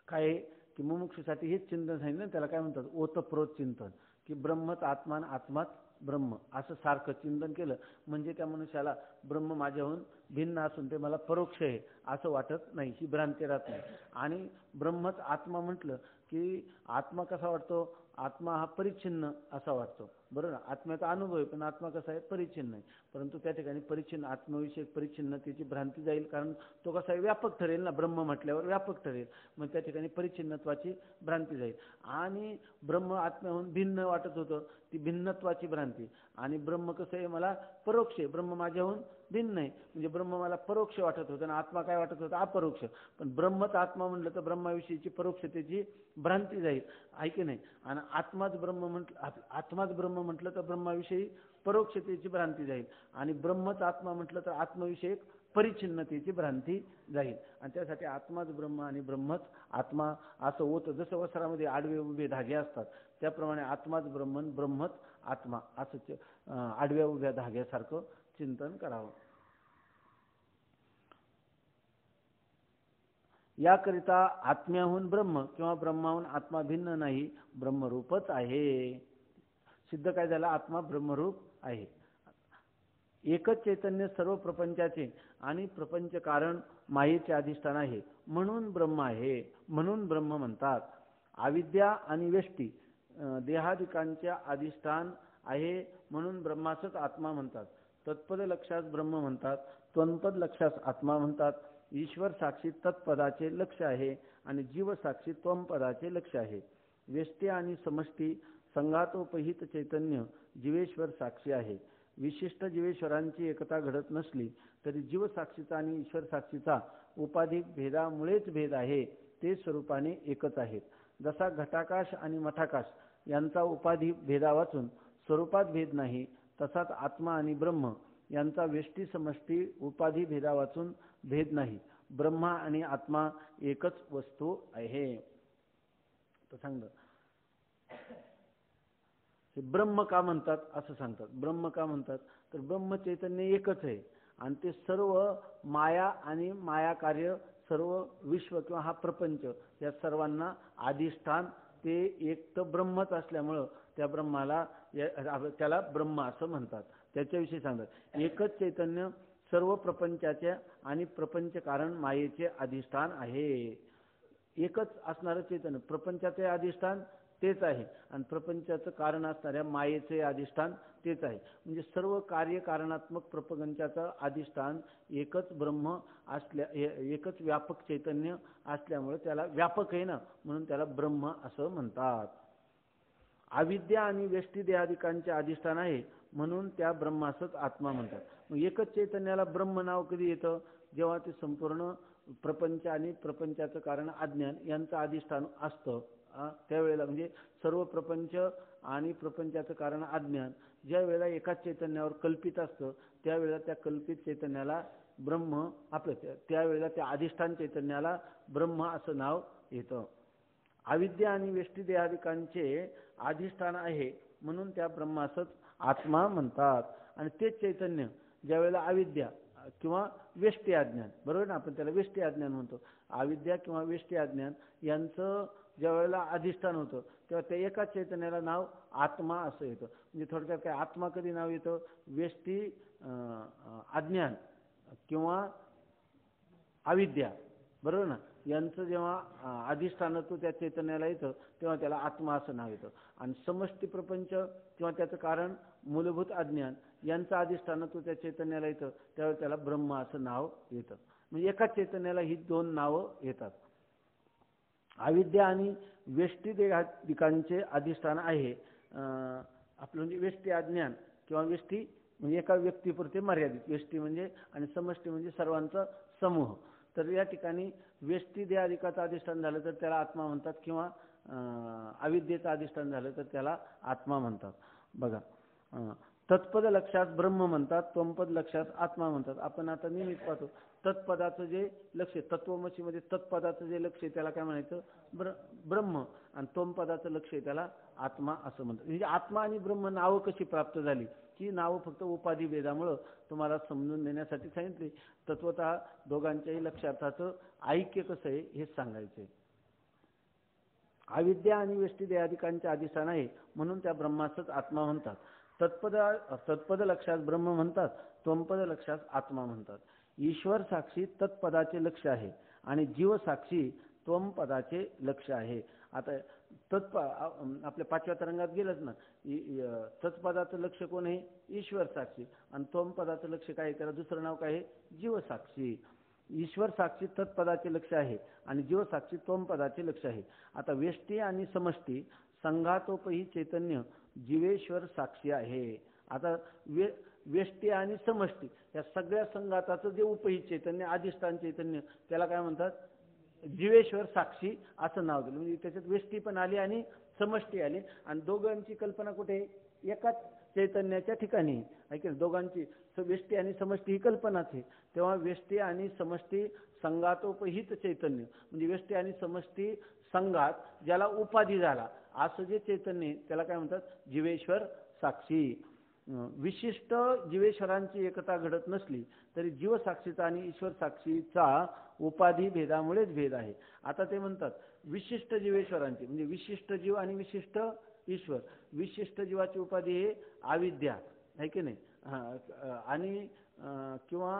काय की मुमुक्षूसाठी हेच चिंतन सांगितलं, त्याला काय म्हणतात? ओतप्रोत चिंतन, की ब्रह्मच आत्मा आणि आत्माच ब्रह्म असं सारखं चिंतन केलं म्हणजे त्या मनुष्याला ब्रह्म माझ्याहून भिन्न असून ते मला परोक्ष आहे असं वाटत नाही, ही भ्रांती राहत नाही. आणि ब्रह्मच आत्मा म्हटलं की आत्मा कसा वाटतो? आत्मा हा परिच्छिन्न असा वाटतो, बरोबर. आत्म्याचा अनुभव आहे पण आत्मा कसा आहे? परिच्छिन्न आहे. परंतु त्या ठिकाणी परिच्छिन्न आत्मविषयक परिच्छिन्नतेची भ्रांती जाईल, कारण तो कसा आहे? व्यापक ठरेल ना, ब्रह्म म्हटल्यावर व्यापक ठरेल. मग त्या ठिकाणी परिच्छिन्नत्वाची भ्रांती जाईल. आणि ब्रह्म आत्म्याहून भिन्न वाटत होतं ती भिन्नत्वाची भ्रांती. आणि ब्रह्म कसं आहे, मला परोक्ष आहे, ब्रह्म माझ्याहून भिन्न आहे. म्हणजे ब्रह्म मला परोक्ष वाटत होतं आणि आत्मा काय वाटत होता, अपरोक्ष. पण ब्रह्मच आत्मा म्हटलं तर ब्रह्माविषयीची परोक्षतेची भ्रांती जाईल, आहे की नाही. आणि आत्माच ब्रह्म म्हटलं तर ब्रह्माविषयी परोक्षतेची भ्रांती जाईल. आणि ब्रह्मच आत्मा म्हटलं तर आत्मविषयक परिच्छिन्नतेची भ्रांती जाईल. आणि त्यासाठी आत्माच ब्रह्म आणि ब्रह्मच आत्मा असं होतं. जसं वस्त्रामध्ये आडवे उभे धागे असतात त्याप्रमाणे आत्माच ब्रह्म, ब्रह्मच आत्मा असं आडव्या उभ्या धाग्यासारखं चिंतन करावं. याकरिता आत्म्याहून ब्रह्म किंवा ब्रह्माहून आत्मा भिन्न नाही, ब्रह्मरूपच आहे. सिद्ध काय झालं, आत्मा ब्रह्मरूप आहे. एकच चैतन्य सर्व प्रपंचाचे आणि प्रपंच कारण मायेचे अधिष्ठान आहे, म्हणून ब्रह्म आहे, म्हणून ब्रह्म म्हणतात. अविद्या आणि व्यष्टी देहादिकांचे अधिष्ठान आहे, म्हणून ब्रह्मासच आत्मा म्हणतात. तत्पद लक्षास ब्रह्म म्हणतात, त्वंपद लक्षास आत्मा म्हणतात. ईश्वर साक्षी तत्पदाचे लक्ष आहे आणि जीव साक्षी त्वंपदाचे लक्ष आहे. व्यष्टी आणि समष्टी संघातोपहित चैतन्य जीवेश्वर साक्षी आहे. विशिष्ट जीवेश्वरांची एकता घडत नसली तरी जीव साक्षीचा आणि ईश्वर साक्षीचा उपाधिक भेदामुळेच भेद आहे, ते स्वरूपाने एकच आहेत. जसा घटाकाश आणि मठाकाश यांचा उपाधी भेदा वाचून स्वरूपात भेद नाही, तसाच आत्मा आणि ब्रह्म यांचा व्यष्टी समष्टी उपाधी भेदा वाचून भेद नाही. ब्रह्मा आणि आत्मा एकच वस्तू आहे. तर सांग ब्रह्म का म्हणतात असं सांगतात. ब्रह्म का म्हणतात तर ब्रह्म चैतन्य एकच आहे आणि ते सर्व माया आणि माया कार्य सर्व विश्व किंवा हा प्रपंच या सर्वांना अधिष्ठान ते एक तर ब्रह्मच असल्यामुळं त्या ब्रह्माला त्याला ब्रह्म असं म्हणतात. त्याच्याविषयी सांगतात एकच चैतन्य सर्व प्रपंचाचे आणि प्रपंच कारण मायेचे अधिष्ठान आहे. एकच असणारं चैतन्य प्रपंचाचे अधिष्ठान तेच आहे आणि प्रपंचाचं कारण असणाऱ्या मायेचे अधिष्ठान तेच आहे. म्हणजे सर्व कार्य कारणात्मक प्रपंचाचं अधिष्ठान एकच ब्रह्म असल्या, एकच व्यापक चैतन्य असल्यामुळे त्याला व्यापक आहे ना, म्हणून त्याला ब्रह्म असं म्हणतात. अविद्या आणि व्यष्टी देहादिकांचे अधिष्ठान आहे, म्हणून त्या ब्रह्मासच आत्मा म्हणतात. मग एकच चैतन्याला ब्रह्म नाव कधी येतं, जेव्हा ते संपूर्ण प्रपंच आणि प्रपंचाचं कारण अज्ञान यांचं अधिष्ठान असतं त्यावेळेला. म्हणजे सर्व प्रपंच आणि प्रपंचाचं कारण अज्ञान ज्या वेळेला एकाच चैतन्यावर कल्पित असतं त्यावेळेला त्या कल्पित चैतन्याला ब्रह्म आपलं, त्यावेळेला त्या अधिष्ठान चैतन्याला ब्रह्म असं नाव येतं. अविद्या आणि व्यष्टी देहादिकांचे अधिष्ठान आहे, म्हणून त्या ब्रह्मासच आत्मा म्हणतात. आणि तेच चैतन्य ज्या वेळेला अविद्या किंवा व्यष्टी अज्ञान, बरोबर ना, आपण त्याला व्यष्टी अज्ञान म्हणतो. अविद्या किंवा व्यष्टी अज्ञान यांचं ज्या वेळेला अधिष्ठान होतं तेव्हा त्या एकाच चैतन्याला नाव आत्मा असं येतं. म्हणजे थोडक्यात काय, आत्मा कधी नाव येतं, व्यष्टी अज्ञान किंवा अविद्या, बरोबर ना, यांचं जेव्हा अधिष्ठानत्व त्या चैतन्याला येतं तेव्हा त्याला आत्मा असं नाव येतं. आणि समष्टी प्रपंच किंवा त्याचं कारण मूलभूत अज्ञान यांचं अधिष्ठानत्व त्या चैतन्याला येतं त्यावेळी त्याला ब्रह्म असं नाव येतं. म्हणजे एकाच चैतन्याला ही दोन नावं येतात. अविद्या आणि व्यष्टी देहादिकांचे अधिष्ठान आहे आपलं, म्हणजे व्यष्टी अज्ञान किंवा व्यष्टी म्हणजे एका व्यक्तीपुरते मर्यादित, व्यष्टी म्हणजे आणि समष्टी म्हणजे सर्वांचा समूह. तर या ठिकाणी व्यष्टी देहादिकाचं अधिष्ठान झालं तर त्याला आत्मा म्हणतात किंवा अविद्येचं अधिष्ठान झालं तर त्याला आत्मा म्हणतात. बघा, तत्पद लक्षात ब्रह्म म्हणतात, त्वंपद लक्षात आत्मा म्हणतात. आपण आता नियमित पाहतो तत्पदाचं जे लक्ष, तत्वमसीमध्ये तत्पदाचं जे लक्ष आहे त्याला काय म्हणायचं, ब्रह्म, आणि त्वंपदाचं लक्ष आहे त्याला आत्मा असं म्हणतात. म्हणजे आत्मा आणि ब्रह्म नावं कशी प्राप्त झाली, की नावं फक्त उपाधी भेदामुळं तुम्हाला समजून देण्यासाठी सांगितले. तत्वतः दोघांच्याही लक्षार्थाचं ऐक्य कसं आहे हेच सांगायचंय. अविद्या आणि व्यष्टी देहादिकांचे अधिष्ठान आहे, म्हणून त्या ब्रह्मासच आत्मा म्हणतात. तत्पद लक्षात ब्रह्म म्हणतात, त्वंपद लक्षात आत्मा म्हणतात. ईश्वर साक्षी तत्पदाचे लक्ष आहे आणि जीव साक्षी त्वंपदाचे लक्ष आहे. आता आपल्या पाचव्या तरंगात गेलंच ना, तत्पदाचं लक्ष कोण आहे, ईश्वर साक्षी, आणि त्वंपदाचं लक्ष काय आहे, त्याला दुसरं नाव काय आहे, जीव साक्षी. ईश्वर साक्षी तत्पदाचे लक्ष आहे आणि जीव साक्षी त्वंपदाचे लक्ष आहे. आता व्यष्टी आणि समष्टी संघातोपही चैतन्य जीवेश्वर साक्षी आहे. आता व्यष्टी आणि समष्टी या सगळ्या संघाताचं जे उपहित चैतन्य अधिष्ठान चैतन्य त्याला काय म्हणतात, जीवेश्वर साक्षी असं नाव दिलं. म्हणजे त्याच्यात व्यष्टी पण आली आणि समष्टी आली आणि दोघांची कल्पना कुठे, एकाच चैतन्याच्या ठिकाणी आहे. दोघांची व्यष्टी आणि समष्टी ही कल्पनाच आहे. तेव्हा व्यष्टी आणि समष्टी संघातोपहित चैतन्य म्हणजे व्यष्टी आणि समष्टी संघात ज्याला उपाधी झाला असं जे चैतन्य त्याला काय म्हणतात, जीवेश्वर साक्षी. विशिष्ट जीवेश्वरांची एकता घडत नसली तरी जीव साक्षीचा आणि ईश्वर साक्षीचा उपाधी भेदामुळेच भेद आहे. आता ते म्हणतात विशिष्ट जीवेश्वरांची म्हणजे विशिष्ट जीव आणि विशिष्ट ईश्वर. विशिष्ट जीवाची उपाधी हे अविद्या आहे की नाही, आणि किंवा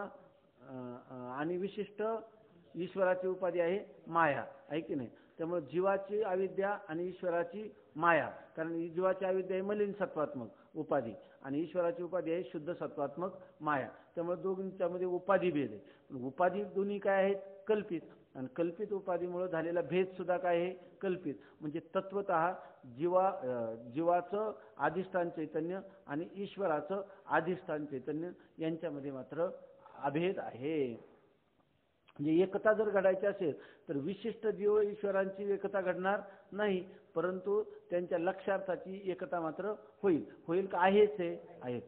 आणि विशिष्ट ईश्वराची उपाधी आहे माया आहे की नाही. त्यामुळे जीवाची अविद्या आणि ईश्वराची माया, कारण जीवाची अविद्या आहे मलिन सत्वात्मक उपाधी आणि ईश्वराची उपाधी आहे शुद्ध सत्वात्मक माया. त्यामुळे दोघांच्यामध्ये उपाधी भेद आहे. उपाधी दोन्ही काय आहेत, कल्पित, आणि कल्पित उपाधीमुळे झालेला भेद सुद्धा काय आहे, कल्पित. म्हणजे तत्वतः जीवाचं अधिष्ठान चैतन्य आणि ईश्वराचं अधिष्ठान चैतन्य यांच्यामध्ये मात्र अभेद आहे. म्हणजे एकता जर घडायची असेल तर विशिष्ट जीव ईश्वरांची एकता घडणार नाही, परंतु त्यांच्या लक्षार्थाची एकता मात्र होईल का, आहेच आहेत.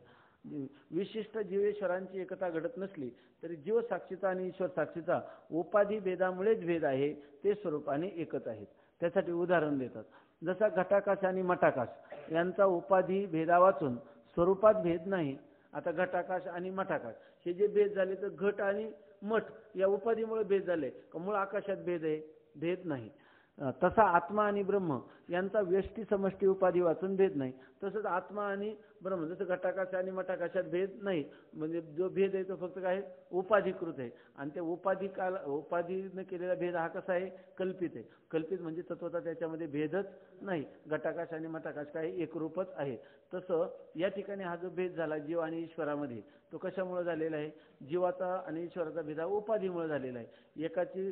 विशिष्ट जीवेश्वरांची एकता घडत नसली तरी जीव साक्षीचा आणि ईश्वर साक्षीचा उपाधी भेदामुळेच भेद आहे, ते स्वरूपाने एकच आहेत. त्यासाठी उदाहरण देतात, जसा घटाकाश आणि मठाकाश यांचा उपाधी भेदा वाचून स्वरूपात भेद नाही. आता घटाकाश आणि मठाकाश हे जे भेद झाले तर घट आणि मठ या उपाधीमुळे भेद झाले, मूळ आकाशात भेद आहे, भेद नाही. तसा आत्मा आणि ब्रह्म यांचा व्यष्टी समष्टी उपाधी वाचून भेद नाही. तसंच आत्मा आणि ब्रह्म जसं घटाकाश आणि मठाकाशात भेद नाही, म्हणजे जो भेद आहे तो फक्त काय उपाधीकृत आहे. आणि त्या उपाधीने केलेला भेद हा कसा आहे, कल्पित आहे. कल्पित म्हणजे तत्वतः त्याच्यामध्ये भेदच नाही. घटाकाश आणि मठाकाश काय एकरूपच आहे. तसं या ठिकाणी हा जो भेद झाला जीव आणि ईश्वरामध्ये तो कशामुळे झालेला आहे, जीवाचा आणि ईश्वराचा भेद हा उपाधीमुळे झालेला आहे. एकाची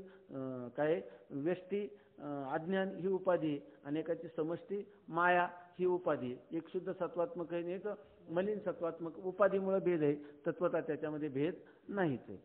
काय व्यष्टी अज्ञान ही उपाधी आणि एकाची समष्टी माया ही उपाधी. एक शुद्ध सत्वात्मक आहे, एक मलिन सत्वात्मक. उपाधीमुळे भेद आहे, तत्वतः त्याच्यामध्ये भेद नाहीच आहे.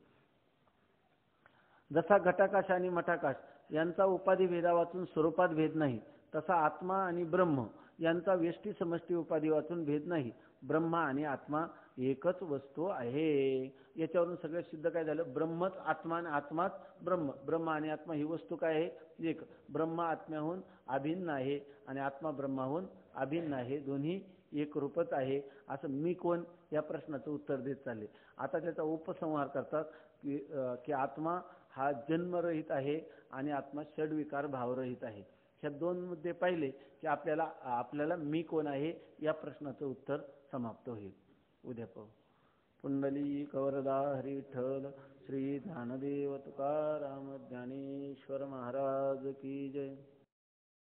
जसा घटाकाश आणि मठाकाश यांचा उपाधी भेदा वाचून स्वरूपात भेद नाही, तसा आत्मा आणि ब्रह्म यांचा व्यष्टी समष्टी उपाधी वाचून भेद नाही. ब्रह्मा आणि आत्मा एकच वस्तू आहे. याच्यावरून सगळं सिद्ध काय झालं, ब्रह्मच आत्मा आणि आत्माच ब्रह्म. ब्रह्म आणि आत्मा ही वस्तू काय आहे, एक. ब्रह्म आत्म्याहून अभिन्न आहे आणि आत्मा ब्रह्माहून अभिन्न आहे, दोन्ही एक रूपच आहे. असं मी कोण या प्रश्नाचं उत्तर देत चालले. आता त्याचा उपसंहार करतात की आत्मा हा जन्मरहित आहे आणि आत्मा षड्विकार भावरहित आहे. ह्या दोन मुद्दे पाहिले की आपल्याला मी कोण आहे या प्रश्नाचं उत्तर समाप्त होईल. उद्या पाहू. पुंडलिक वरदा हरी विठ्ठल श्री ज्ञानदेव तुकाराम ज्ञानेश्वर महाराज की जय.